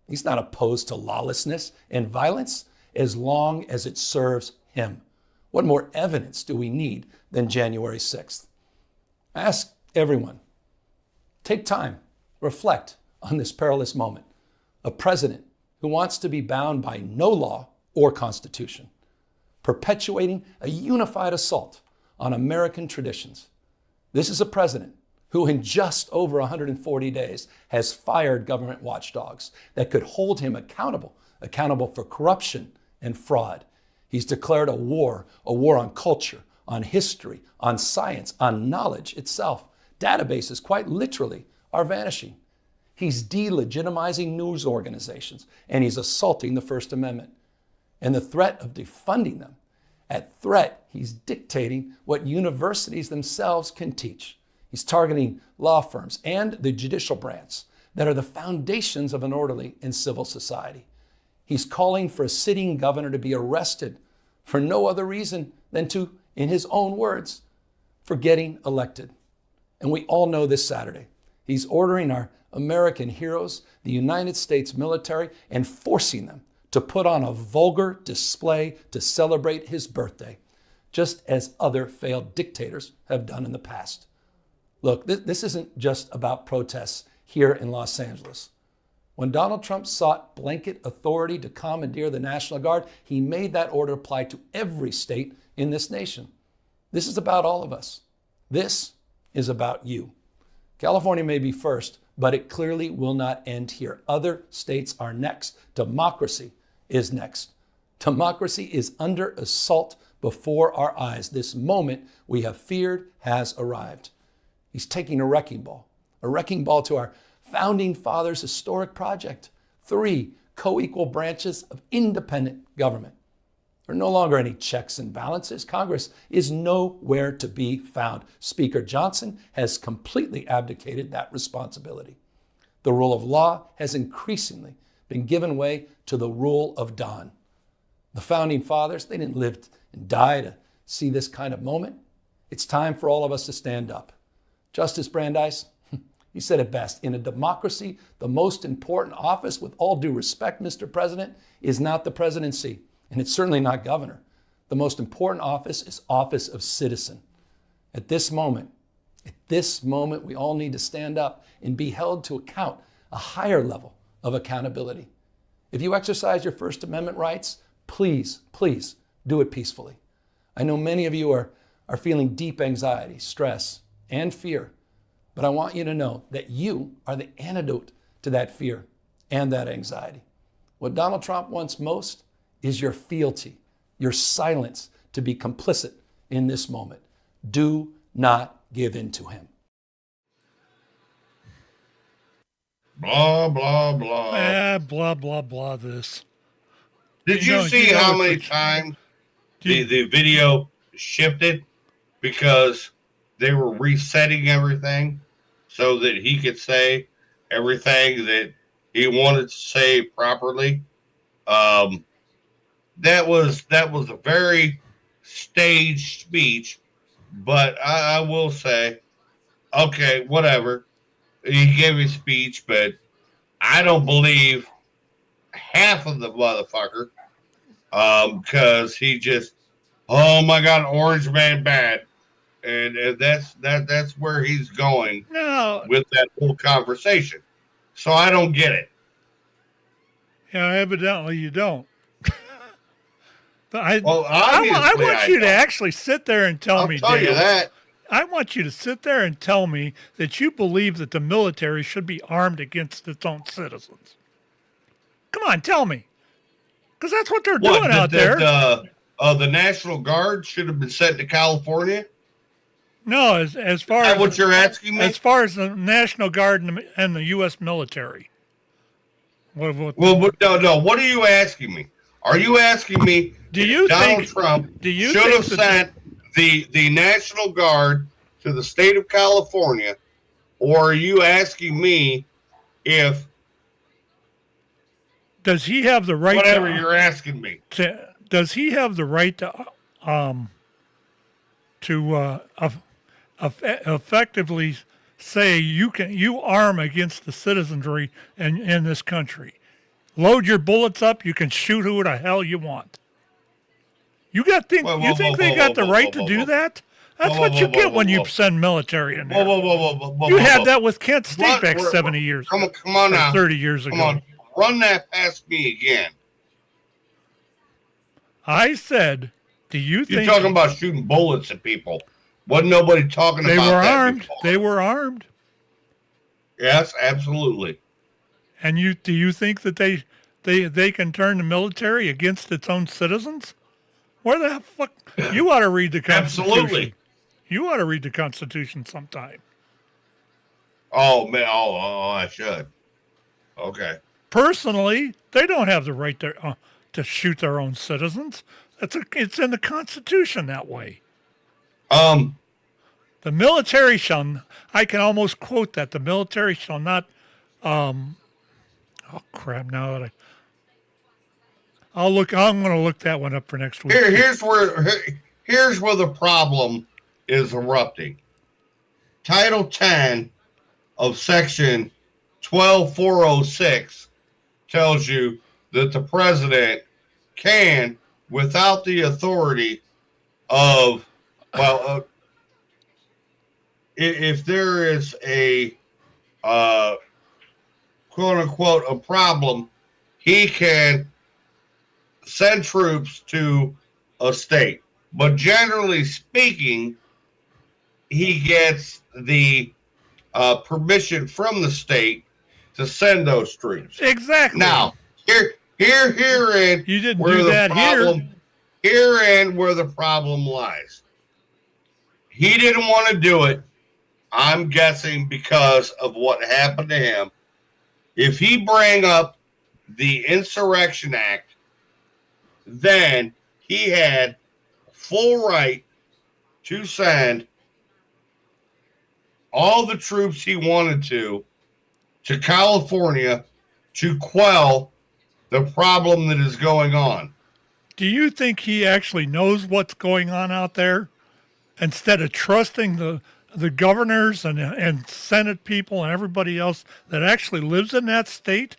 he's not opposed to lawlessness and violence as long as it serves him. What more evidence do we need than January 6th? I ask everyone, take time, reflect on this perilous moment. A president who wants to be bound by no law or constitution, perpetuating a unified assault on American traditions. This is a president who in just over 140 days has fired government watchdogs that could hold him accountable for corruption and fraud. He's declared a war on culture, on history, on science, on knowledge itself, Databases, quite literally, are vanishing. He's delegitimizing news organizations, and he's assaulting the First Amendment. And the threat of defunding them, at threat, he's dictating what universities themselves can teach. He's targeting law firms and the judicial branch that are the foundations of an orderly and civil society. He's calling for a sitting governor to be arrested for no other reason than to, in his own words, for getting elected. And we all know this Saturday, he's ordering our American heroes, the United States military, and forcing them to put on a vulgar display to celebrate his birthday, just as other failed dictators have done in the past. Look, this isn't just about protests here in Los Angeles. When Donald Trump sought blanket authority to commandeer the National Guard, he made that order apply to every state in this nation. This is about all of us. This is about you. California may be first, but it clearly will not end here. Other states are next. Democracy is next. Democracy is under assault before our eyes. This moment we have feared has arrived. He's taking a wrecking ball to our founding fathers' historic project. 3 co-equal branches of independent government. There are no longer any checks and balances. Congress is nowhere to be found. Speaker Johnson has completely abdicated that responsibility. The rule of law has increasingly been given way to the rule of Don. The founding fathers, they didn't live and die to see this kind of moment. It's time for all of us to stand up. Justice Brandeis, he said it best. In a democracy, the most important office, with all due respect, Mr. President, is not the presidency, and it's certainly not governor. The most important office is office of citizen. At this moment, we all need to stand up and be held to account, a higher level of accountability. If you exercise your First Amendment rights, please do it peacefully. I know many of you are feeling deep anxiety, stress, and fear, but I want you to know that you are the antidote to that fear and that anxiety. What Donald Trump wants most is your fealty, your silence to be complicit in this moment. Do not give in to him. Blah, blah, blah. Blah, blah, blah, this. Did you see how many times the video shifted? Because they were resetting everything so that he could say everything that he wanted to say properly. That was a very staged speech, but I will say, okay, whatever. He gave his speech, but I don't believe half of the motherfucker, because he just, oh my God, Orange Man bad. And that's where he's going with that whole conversation. So I don't get it. Yeah, evidently you don't. But I obviously want you to actually sit there and tell me, I'll tell you that. I want you to sit there and tell me that you believe that the military should be armed against its own citizens. Come on, tell me. Because that's what they're doing out there. The National Guard should have been sent to California? No, as far as what you're asking me? As far as the National Guard and the U.S. military. No. What are you asking me? Are you asking me if Donald Trump should have sent the National Guard to the state of California, or are you asking me if does he have the right? Whatever you're asking me. Does he have the right to effectively say you arm against the citizenry in this country? Load your bullets up. You can shoot who the hell you want. You think they got the right to do that? That's what you get when you send military in there. You had that with Kent State back 70 years ago. Come on now. 30 years ago. Come on. Run that past me again. I said, do you think... You're talking about shooting bullets at people. Wasn't nobody talking about that? They were armed. They were armed. Yes, absolutely. And do you think that they can turn the military against its own citizens? Where the fuck? You ought to read the Constitution. Absolutely. You ought to read the Constitution sometime. Oh man, I should. Okay. Personally, they don't have the right to shoot their own citizens. It's in the Constitution that way. The military shall. I can almost quote that. The military shall not. Oh crap! Now that I'm going to look that one up for next week. Here's where the problem is erupting. Title 10 of Section 12406 tells you that the president can, without the authority of, if there is a quote unquote a problem, he can send troops to a state. But generally speaking, he gets the permission from the state to send those troops. Exactly. Now, herein you didn't where do the that problem, herein where the problem lies. He didn't want to do it. I'm guessing because of what happened to him. If he bring up the Insurrection Act, then he had full right to send all the troops he wanted to California to quell the problem that is going on. Do you think he actually knows what's going on out there instead of trusting the governors and Senate people and everybody else that actually lives in that state?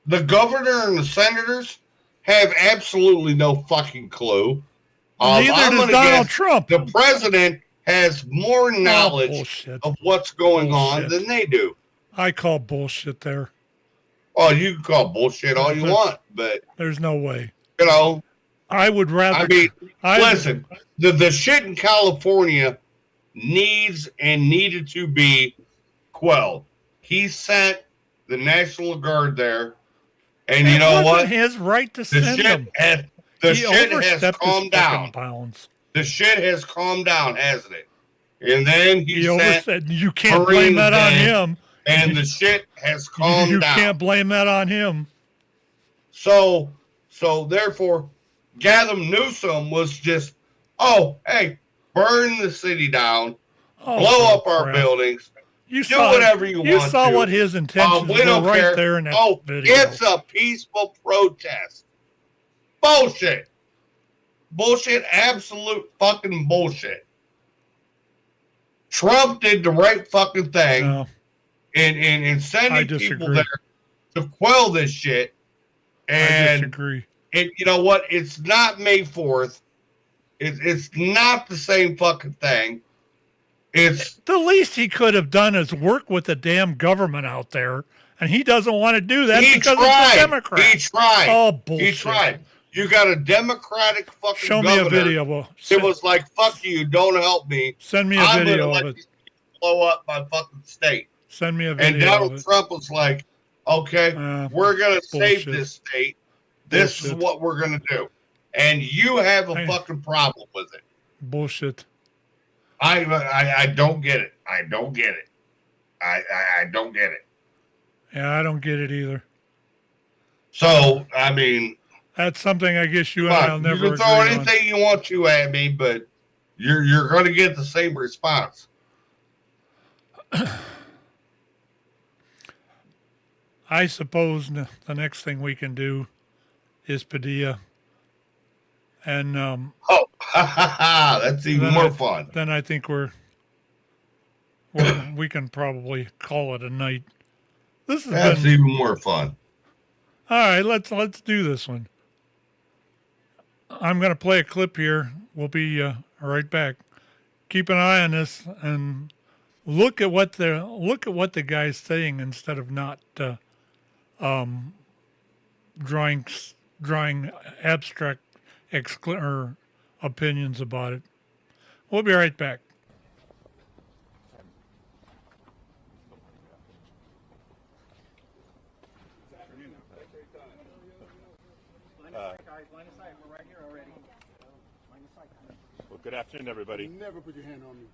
The governor and the senators have absolutely no fucking clue. Neither does Donald Trump. The president has more knowledge of what's going on than they do. I call bullshit there. Oh, you can call bullshit all you want, but there's no way. You know, I would rather. I mean, listen, the shit in California needed to be quelled. He sent the National Guard there, and you know what? His right to send them. The shit has calmed down. The shit has calmed down, hasn't it? And then he said, "You can't blame that on him." And the shit has calmed down. You can't blame that on him. So therefore, Gavin Newsom was just, hey, burn the city down, blow up our buildings, do whatever you want to. You saw what his intentions were right there in that video. It's a peaceful protest. Bullshit. Bullshit, absolute fucking bullshit. Trump did the right fucking thing in sending people there to quell this shit. And I disagree. You know what? It's not May 4th. It's not the same fucking thing. It's the least he could have done is work with the damn government out there, and he doesn't want to do that because it's a Democrat. He tried. Oh, bullshit. He tried. You got a Democratic fucking Show me governor. a video. It was like, fuck you, don't help me. Send me a video of it. Blow up my fucking state. Send me a video. And Donald Trump was like, okay, we're going to save this state. This is what we're going to do. And you have a fucking problem with it. Bullshit. I don't get it. I don't get it. I don't get it. Yeah, I don't get it either. So, I mean, that's something I guess you and I'll never agree on. You can throw anything you want to at me, but you're going to get the same response. I suppose the next thing we can do is Padilla. And that's even more fun. Then I think we can probably call it a night. That's even more fun. All right, let's do this one. I'm going to play a clip here. We'll be right back. Keep an eye on this and look at what the guy's saying instead of not drawing abstract or opinions about it. We'll be right back. Well, good afternoon, everybody. Never put your hand on me.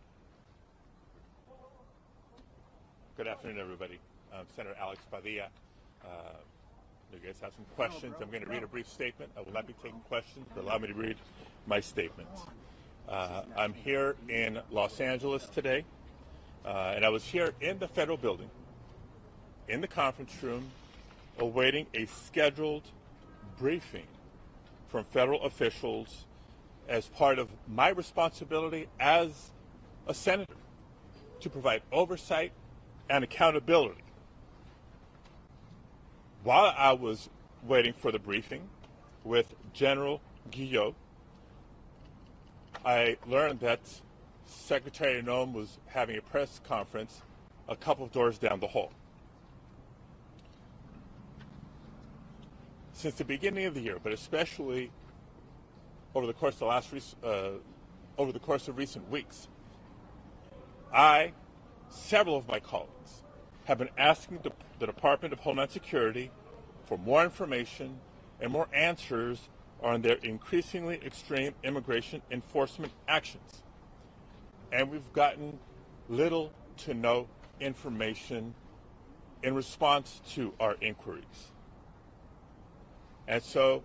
Good afternoon, everybody. I'm Senator Alex Padilla. You guys have some questions. I'm going to read a brief statement. I will not be taking questions, but allow me to read my statement. I'm here in Los Angeles today, and I was here in the federal building, in the conference room, awaiting a scheduled briefing from federal officials as part of my responsibility as a senator to provide oversight and accountability. While I was waiting for the briefing with General Guillot, I learned that Secretary Newsom was having a press conference a couple of doors down the hall. Since the beginning of the year, but especially over the course of recent weeks, several of my colleagues, have been asking the Department of Homeland Security for more information and more answers on their increasingly extreme immigration enforcement actions. And we've gotten little to no information in response to our inquiries. And so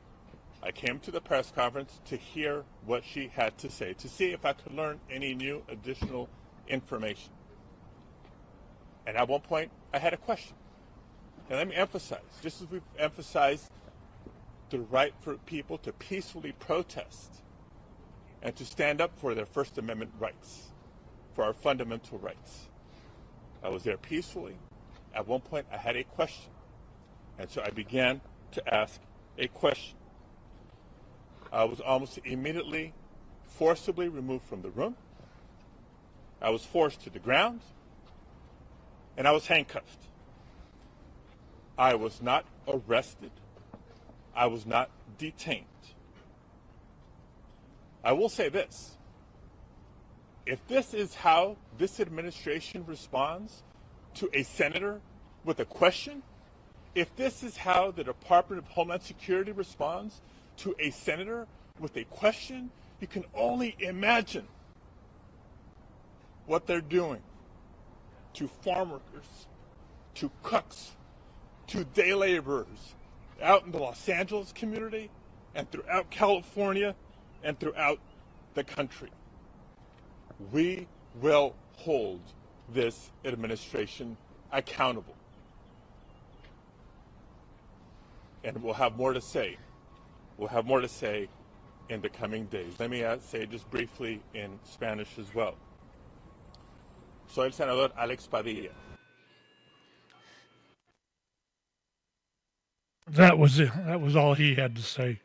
I came to the press conference to hear what she had to say, to see if I could learn any new additional information. And at one point, I had a question. And let me emphasize, just as we've emphasized the right for people to peacefully protest and to stand up for their First Amendment rights, for our fundamental rights. I was there peacefully. At one point, I had a question. And so I began to ask a question. I was almost immediately forcibly removed from the room. I was forced to the ground, and I was handcuffed. I was not arrested. I was not detained. I will say this. If this is how this administration responds to a senator with a question, if this is how the Department of Homeland Security responds to a senator with a question, you can only imagine what they're doing to farm workers, to cooks, to day laborers out in the Los Angeles community and throughout California and throughout the country. We will hold this administration accountable. And we'll have more to say. We'll have more to say in the coming days. Let me say just briefly in Spanish as well. Soy el senador Alex Padilla. That was it. That was all he had to say.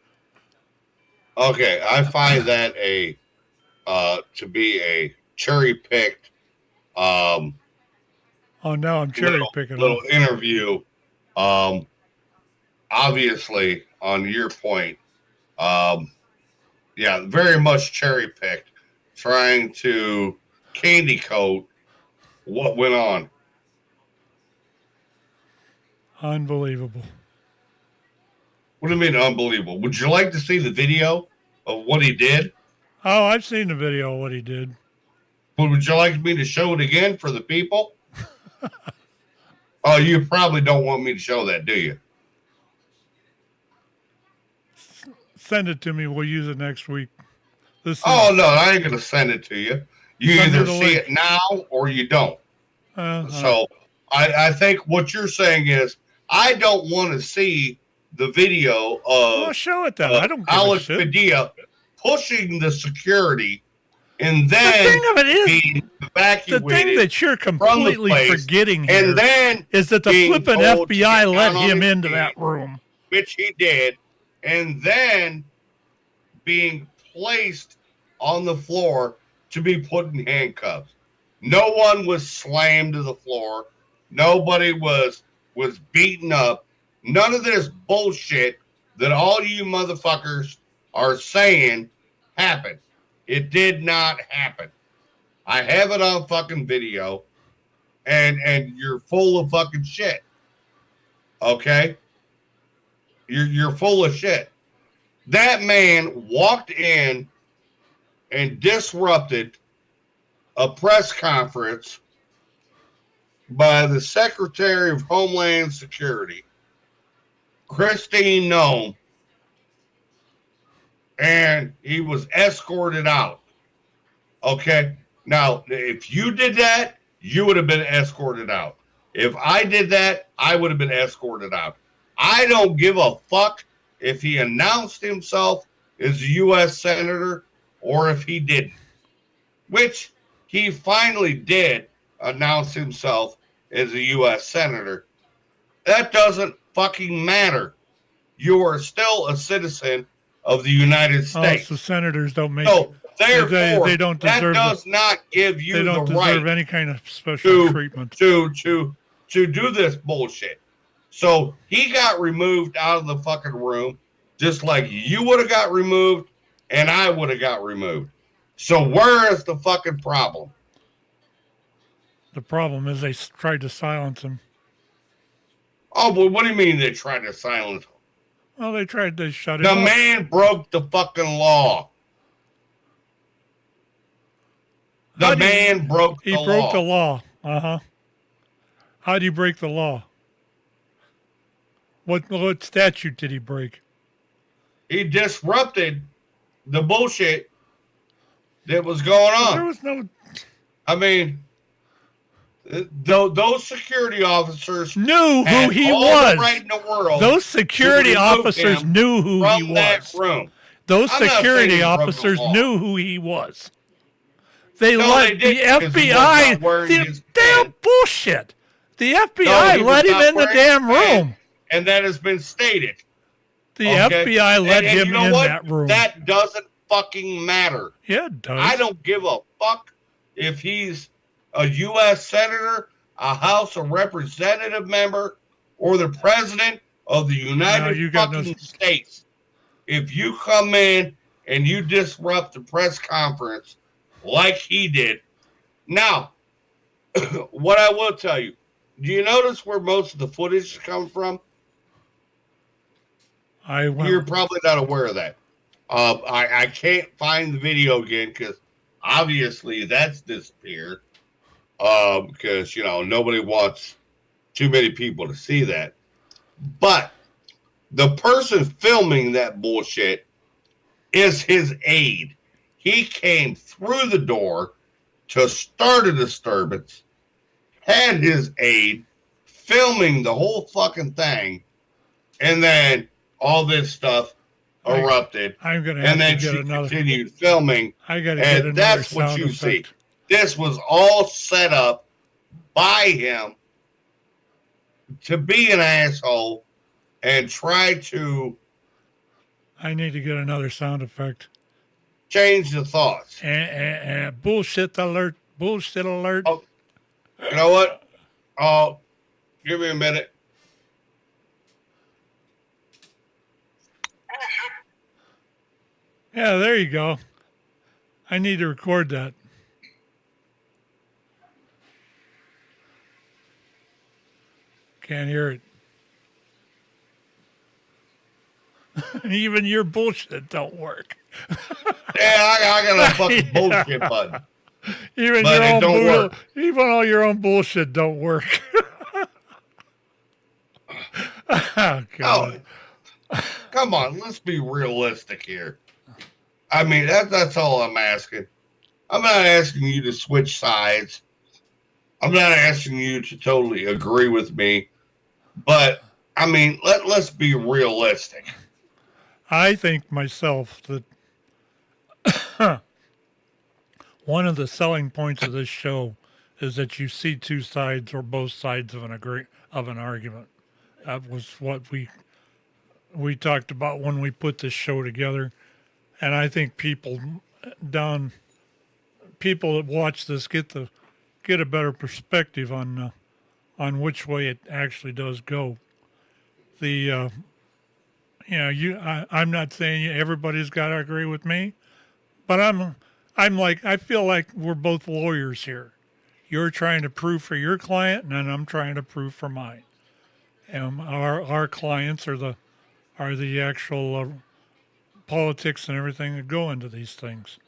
Okay, I find that to be a cherry-picked oh, now I'm cherry-picking. Little interview. Obviously, on your point, yeah, very much cherry-picked, trying to candy coat what went on. Unbelievable. What do you mean unbelievable? Would you like to see the video of what he did? Oh, I've seen the video of what he did. Well, would you like me to show it again for the people? Oh, you probably don't want me to show that, do you? Send it to me. We'll use it next week. Oh, no, I ain't going to send it to you. You either see it now or you don't. So I think what you're saying is I don't want to see the video of well, show it then. I don't give Alex a shit. Padilla pushing the security and then the thing of it is, being evacuated. The thing that you're completely forgetting here and then is that the flipping FBI let him into that room. Which he did. And then being placed on the floor to be put in handcuffs. No one was slammed to the floor. Nobody was beaten up. None of this bullshit that all you motherfuckers are saying happened. It did not happen. I have it on fucking video, and you're full of fucking shit. Okay? You're full of shit. That man walked in and disrupted a press conference by the Secretary of Homeland Security, Christine Nome, and he was escorted out. Okay? Now, if you did that, you would have been escorted out. If I did that, I would have been escorted out. I don't give a fuck if he announced himself as a U.S. Senator or if he didn't, which he finally did announce himself as a U.S. Senator. That doesn't fucking matter. You are still a citizen of the United States. Oh, so senators don't make so therefore, they don't deserve that does not give you the right. They don't deserve any kind of special treatment to do this bullshit. So he got removed out of the fucking room, just like you would have got removed and I would have got removed. So where is the fucking problem? The problem is they tried to silence him. Oh, but what do you mean they tried to silence him? Well, they tried to shut him The up. man broke the fucking law. The man broke the law. He broke the law. Uh-huh. How did he break the law? What statute did he break? He disrupted the bullshit that was going on. There was no... I mean, those security officers knew who he all was. The right in the world. Those security officers knew who he was. That room. Those security officers knew who he was. They let the FBI. The damn bullshit. The FBI let him in the damn room. And that has been stated. The FBI let him in that room. That doesn't fucking matter. Yeah, it does. I don't give a fuck if he's a U.S. Senator, a House of Representative member, or the President of the United fucking States. If you come in and you disrupt the press conference like he did. Now, what I will tell you, do you notice where most of the footage is coming from? You're probably not aware of that. I can't find the video again because obviously that's disappeared. Because, nobody wants too many people to see that. But the person filming that bullshit is his aide. He came through the door to start a disturbance, had his aide filming the whole fucking thing, and then all this stuff erupted. I'm gonna and then she continued filming. I gotta get another that's what sound you effect. see. This was all set up by him to be an asshole and try to. I need to get another sound effect. Change the thoughts. Bullshit alert. Bullshit alert. Oh, you know what? Oh, give me a minute. Yeah, there you go. I need to record that. Can't hear it. Even your bullshit don't work. Yeah, I got a fucking bullshit button. Even but your it own don't work. Even all your own bullshit don't work. Oh, God. Oh, come on, let's be realistic here. I mean, that's all I'm asking. I'm not asking you to switch sides. I'm not asking you to totally agree with me. But, I mean, let's be realistic. I think myself that one of the selling points of this show is that you see two sides or both sides of an argument. That was what we talked about when we put this show together, and I think people that watch this get a better perspective on which way it actually does go. I'm not saying everybody's got to agree with me, but I feel like we're both lawyers here. You're trying to prove for your client, and then I'm trying to prove for mine. And our clients are the actual politics and everything that go into these things.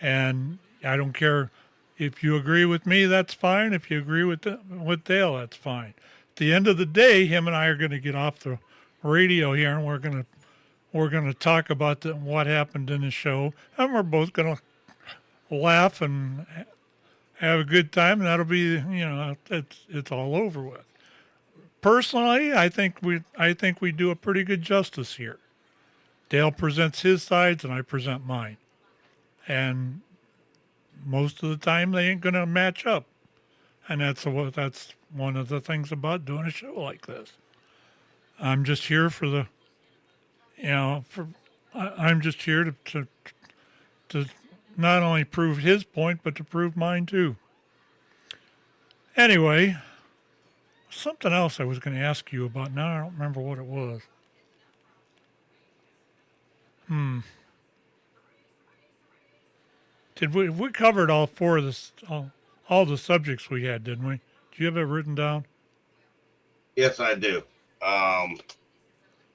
And I don't care If you agree with me, that's fine. If you agree with Dale, that's fine. At the end of the day, him and I are going to get off the radio here, and we're going to talk about what happened in the show, and we're both going to laugh and have a good time, and that'll be, it's all over with. Personally, I think we do a pretty good justice here. Dale presents his sides, and I present mine, and most of the time they ain't gonna match up, and that's one of the things about doing a show like this. I'm just here for the, I'm just here to not only prove his point, but to prove mine too. Anyway, something else I was going to ask you about. Now I don't remember what it was. We covered all four of this, all the subjects we had, didn't we? Do you have it written down? Yes, I do.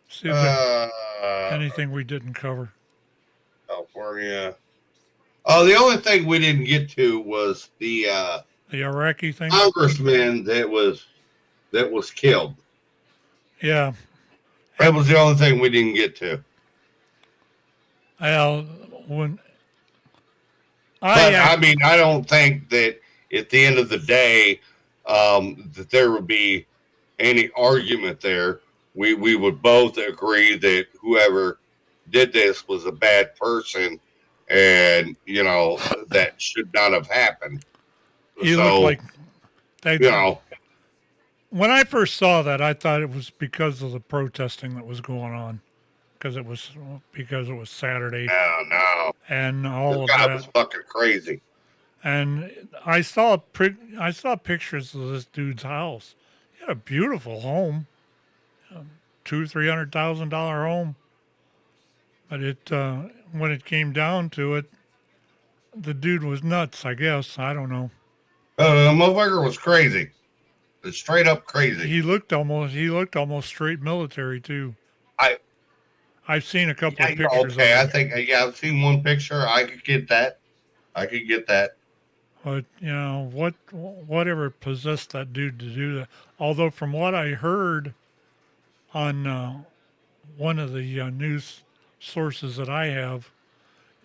See if anything we didn't cover. California. Oh, the only thing we didn't get to was the Iraqi thing. Congressman that was killed. Yeah, that was the only thing we didn't get to. Well, I don't think that at the end of the day that there would be any argument there. We would both agree that whoever did this was a bad person, and that should not have happened. He looked like that. When I first saw that, I thought it was because of the protesting that was going on, because it was Saturday. No. And all this of guy that was fucking crazy. And I saw pictures of this dude's house. He had a beautiful home, $200,000-$300,000 home. But when it came down to it, the dude was nuts. I guess, I don't know. The motherfucker was crazy. It's straight up crazy. He looked almost straight military too. I've seen a couple of pictures. Okay, I think I've seen one picture. I could get that. But whatever possessed that dude to do that? Although from what I heard on one of the news sources that I have,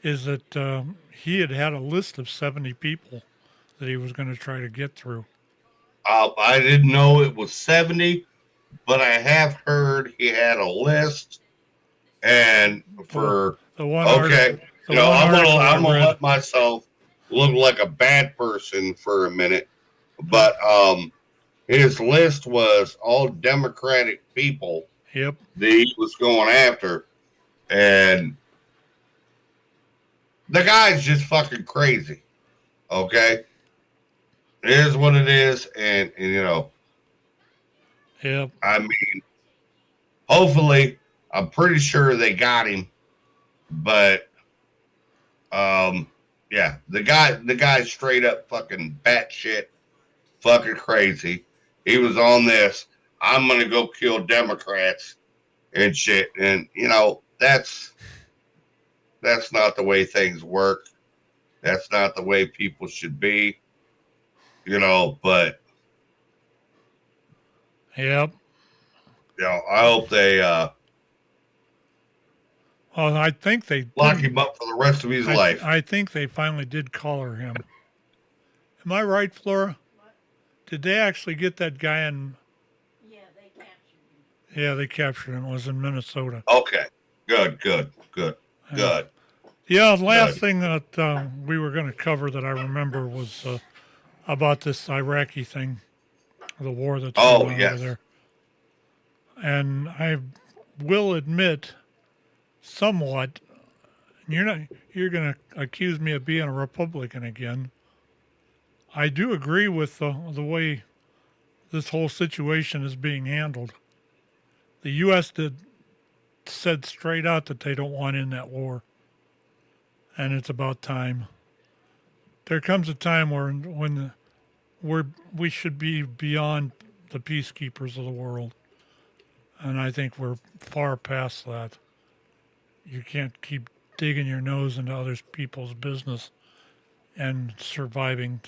is that he had a list of 70 people that he was going to try to get through. I didn't know it was 70, but I have heard he had a list. And for I'm gonna let myself look like a bad person for a minute, but his list was all Democratic people. Yep. That he was going after, and the guy's just fucking crazy. Okay, it is what it is, and Yep. I mean, hopefully. I'm pretty sure they got him, but yeah, the guy's straight up fucking batshit fucking crazy. He was on this, I'm gonna go kill Democrats and shit, and that's not the way things work. That's not the way people should be, but yep. I hope they well, I think they lock him up for the rest of his life. I think they finally did collar him. Am I right, Flora? Did they actually get that guy in? Yeah, they captured him. Yeah, they captured him. It was in Minnesota. Okay. Good. Yeah, the last thing that we were going to cover that I remember was about this Iraqi thing, the war that's going on over there. And I will admit, somewhat, you're going to accuse me of being a Republican again. I do agree with the way this whole situation is being handled. The U.S. said straight out that they don't want in that war, and it's about time. There comes a time when we should be beyond the peacekeepers of the world, and I think we're far past that. You can't keep digging your nose into other people's business and surviving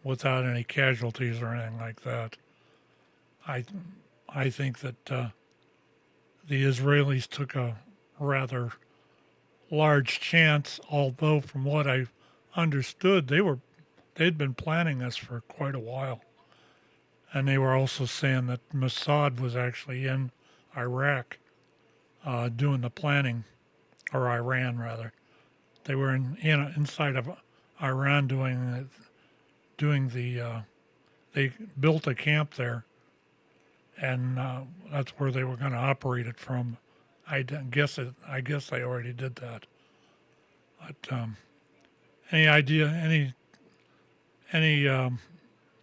without any casualties or anything like that. I think that the Israelis took a rather large chance, although from what I understood, they'd been planning this for quite a while. And they were also saying that Mossad was actually in Iraq doing the planning, or Iran rather. They were inside of Iran they built a camp there, and that's where they were going to operate it from. I guess they already did that. But any idea? Any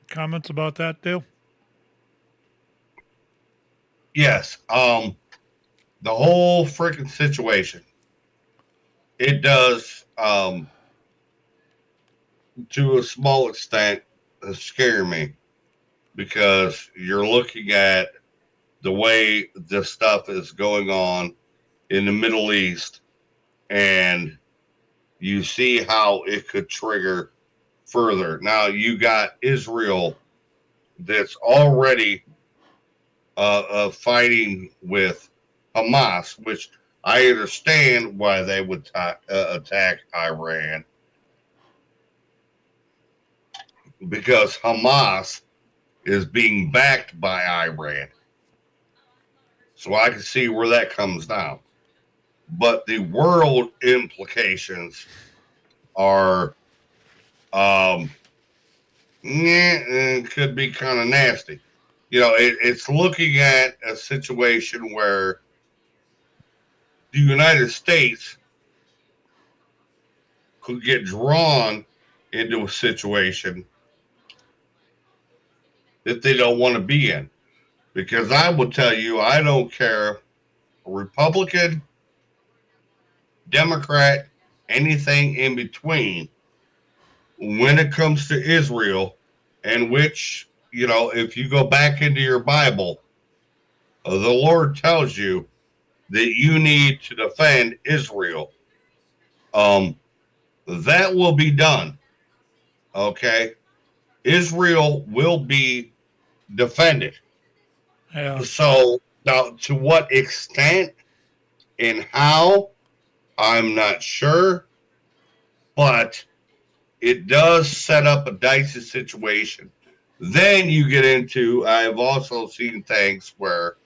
comments about that, Dale? Yes. The whole freaking situation. It does, to a small extent, scare me, because you're looking at the way this stuff is going on in the Middle East, and you see how it could trigger further. Now you got Israel that's already fighting with Hamas, which I understand why they would attack Iran, because Hamas is being backed by Iran. So I can see where that comes down. But the world implications are, could be kind of nasty. You know, it's looking at a situation where the United States could get drawn into a situation that they don't want to be in. Because I will tell you, I don't care, Republican, Democrat, anything in between, when it comes to Israel, and which, you know, if you go back into your Bible, the Lord tells you that you need to defend Israel. That will be done. Okay? Israel will be defended. Yeah. So, now, to what extent and how, I'm not sure, but it does set up a dicey situation. Then you get into, I've also seen things where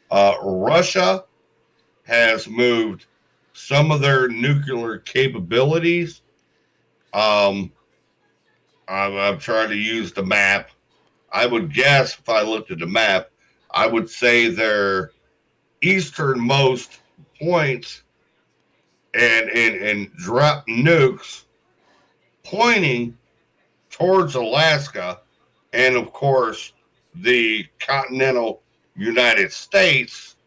Russia has moved some of their nuclear capabilities. I'm trying to use the map. I would guess, if I looked at the map, I would say their easternmost points and drop nukes pointing towards Alaska and, of course, the continental United States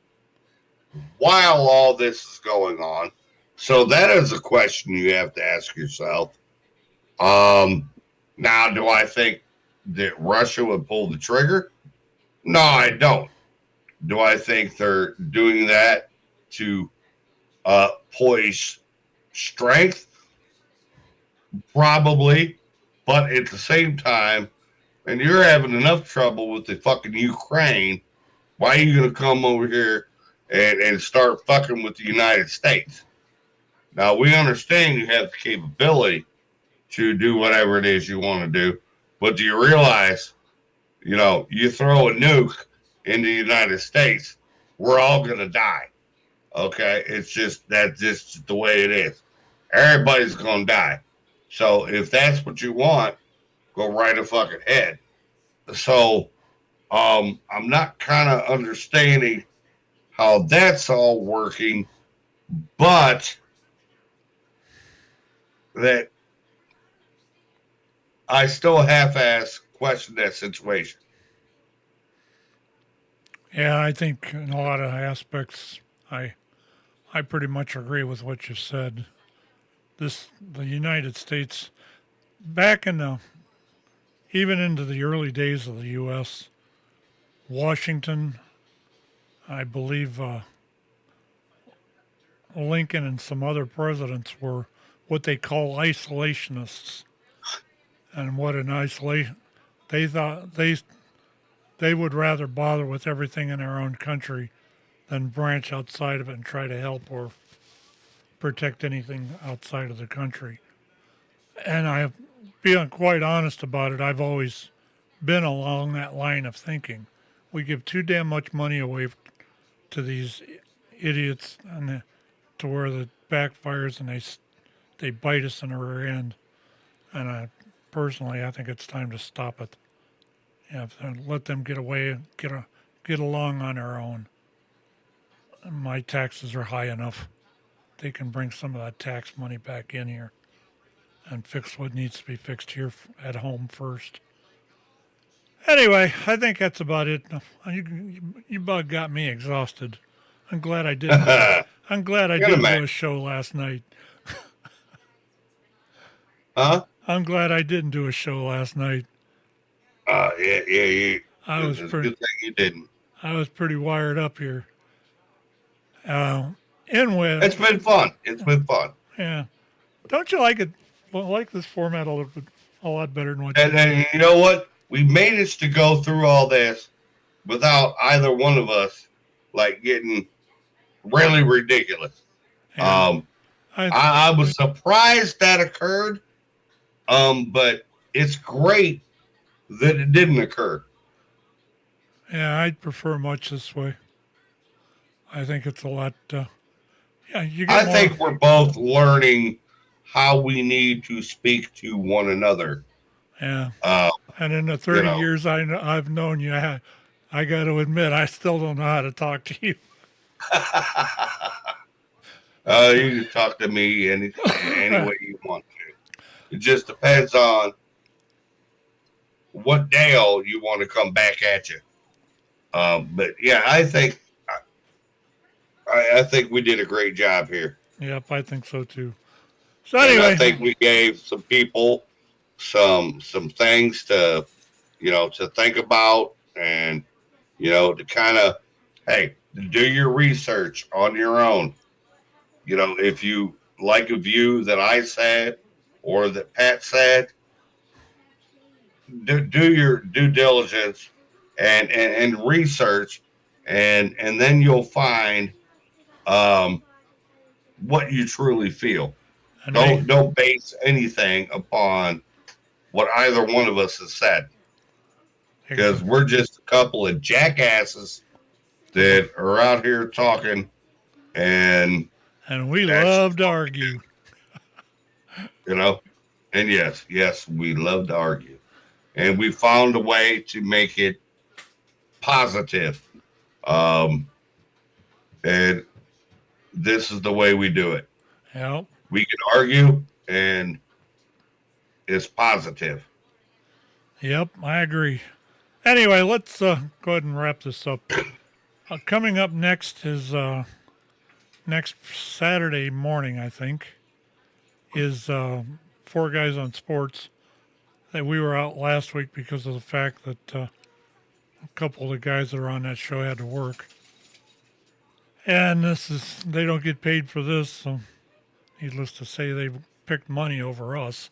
while all this is going on. So that is a question you have to ask yourself. Now, do I think that Russia would pull the trigger? No, I don't. Do I think they're doing that to poise strength? Probably. But at the same time, and you're having enough trouble with the fucking Ukraine, why are you going to come over here and start fucking with the United States? Now, we understand you have the capability to do whatever it is you want to do, but do you realize, you know, you throw a nuke in the United States, we're all going to die. Okay? It's just, that's just the way it is. Everybody's going to die. So if that's what you want, go right fucking ahead. So I'm not kind of understanding how that's all working, but that I still half-ass question that situation. Yeah, I think in a lot of aspects, I pretty much agree with what you said. The United States, back in even into the early days of the U.S., Washington, I believe Lincoln and some other presidents were what they call isolationists. And what a nice lady. They thought they would rather bother with everything in their own country than branch outside of it and try to help or protect anything outside of the country. And I, being quite honest about it, I've always been along that line of thinking. We give too damn much money away to these idiots, and to where it backfires and they bite us in the rear end. And I think it's time to stop it. Let them get away, get along on their own. My taxes are high enough. They can bring some of that tax money back in here and fix what needs to be fixed here at home first. Anyway, I think that's about it. You about got me exhausted. I'm glad I didn't. I'm glad I didn't do a show last night. Huh? I'm glad I didn't do a show last night. Yeah. It's a good thing you didn't. I was pretty wired up here. It's been fun. It's been fun. Yeah. Don't you like it? Well, I like this format a lot better than what. And you know what? We managed to go through all this without either one of us like getting really ridiculous. Yeah. I was surprised that occurred. But it's great that it didn't occur. Yeah, I'd prefer much this way. I think it's a lot. I think we're both learning how we need to speak to one another. Yeah. And in the 30 years I've known you, I got to admit, I still don't know how to talk to you. You can talk to me any way you want to. It just depends on what Dale you want to come back at you. But yeah, I think we did a great job here. Yep, I think so too. So anyway, and I think we gave some people some things to think about, and to kind of do your research on your own. If you like a view that I said or that Pat said, do your due diligence and research, and then you'll find what you truly feel. Don't base anything upon what either one of us has said, because we're just a couple of jackasses that are out here talking, and we love to argue. And yes, we love to argue, and we found a way to make it positive. And this is the way we do it. Yep. We can argue, and it's positive. Yep, I agree. Anyway, let's go ahead and wrap this up. Coming up next is next Saturday morning, I think, is Four Guys on Sports. That we were out last week because of the fact that a couple of the guys that are on that show had to work. And they don't get paid for this, so needless to say, they picked money over us.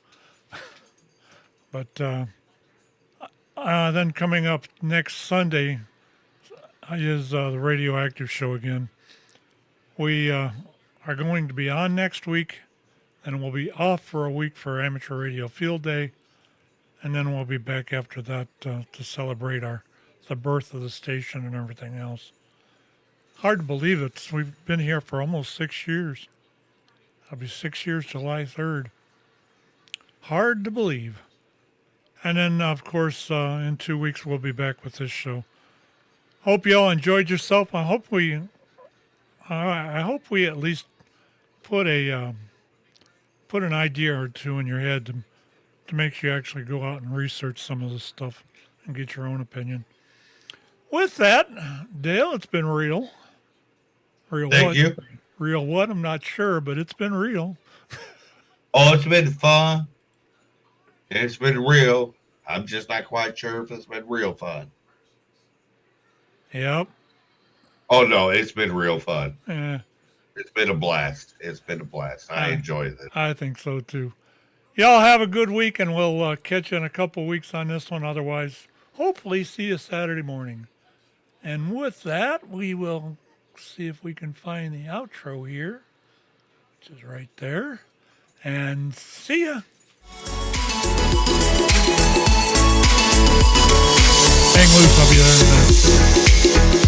But then coming up next Sunday is the Radioactive Show again. We are going to be on next week, and we'll be off for a week for Amateur Radio Field Day, and then we'll be back after that to celebrate the birth of the station and everything else. Hard to believe it. We've been here for almost 6 years. It'll be 6 years July 3rd. Hard to believe. And then, of course, in 2 weeks, we'll be back with this show. Hope you all enjoyed yourself. I hope we at least put an idea or two in your head to make you actually go out and research some of this stuff and get your own opinion. With that, Dale, it's been real. Thank you. Real what? I'm not sure, but it's been real. Oh, it's been fun. It's been real. I'm just not quite sure if it's been real fun. Yep. Oh, no, it's been real fun. Yeah. It's been a blast. I enjoy it. I think so, too. Y'all have a good week, and we'll catch you in a couple weeks on this one. Otherwise, hopefully see you Saturday morning. And with that, we will see if we can find the outro here, which is right there. And see ya. Hang loose, I'll be there in a minute.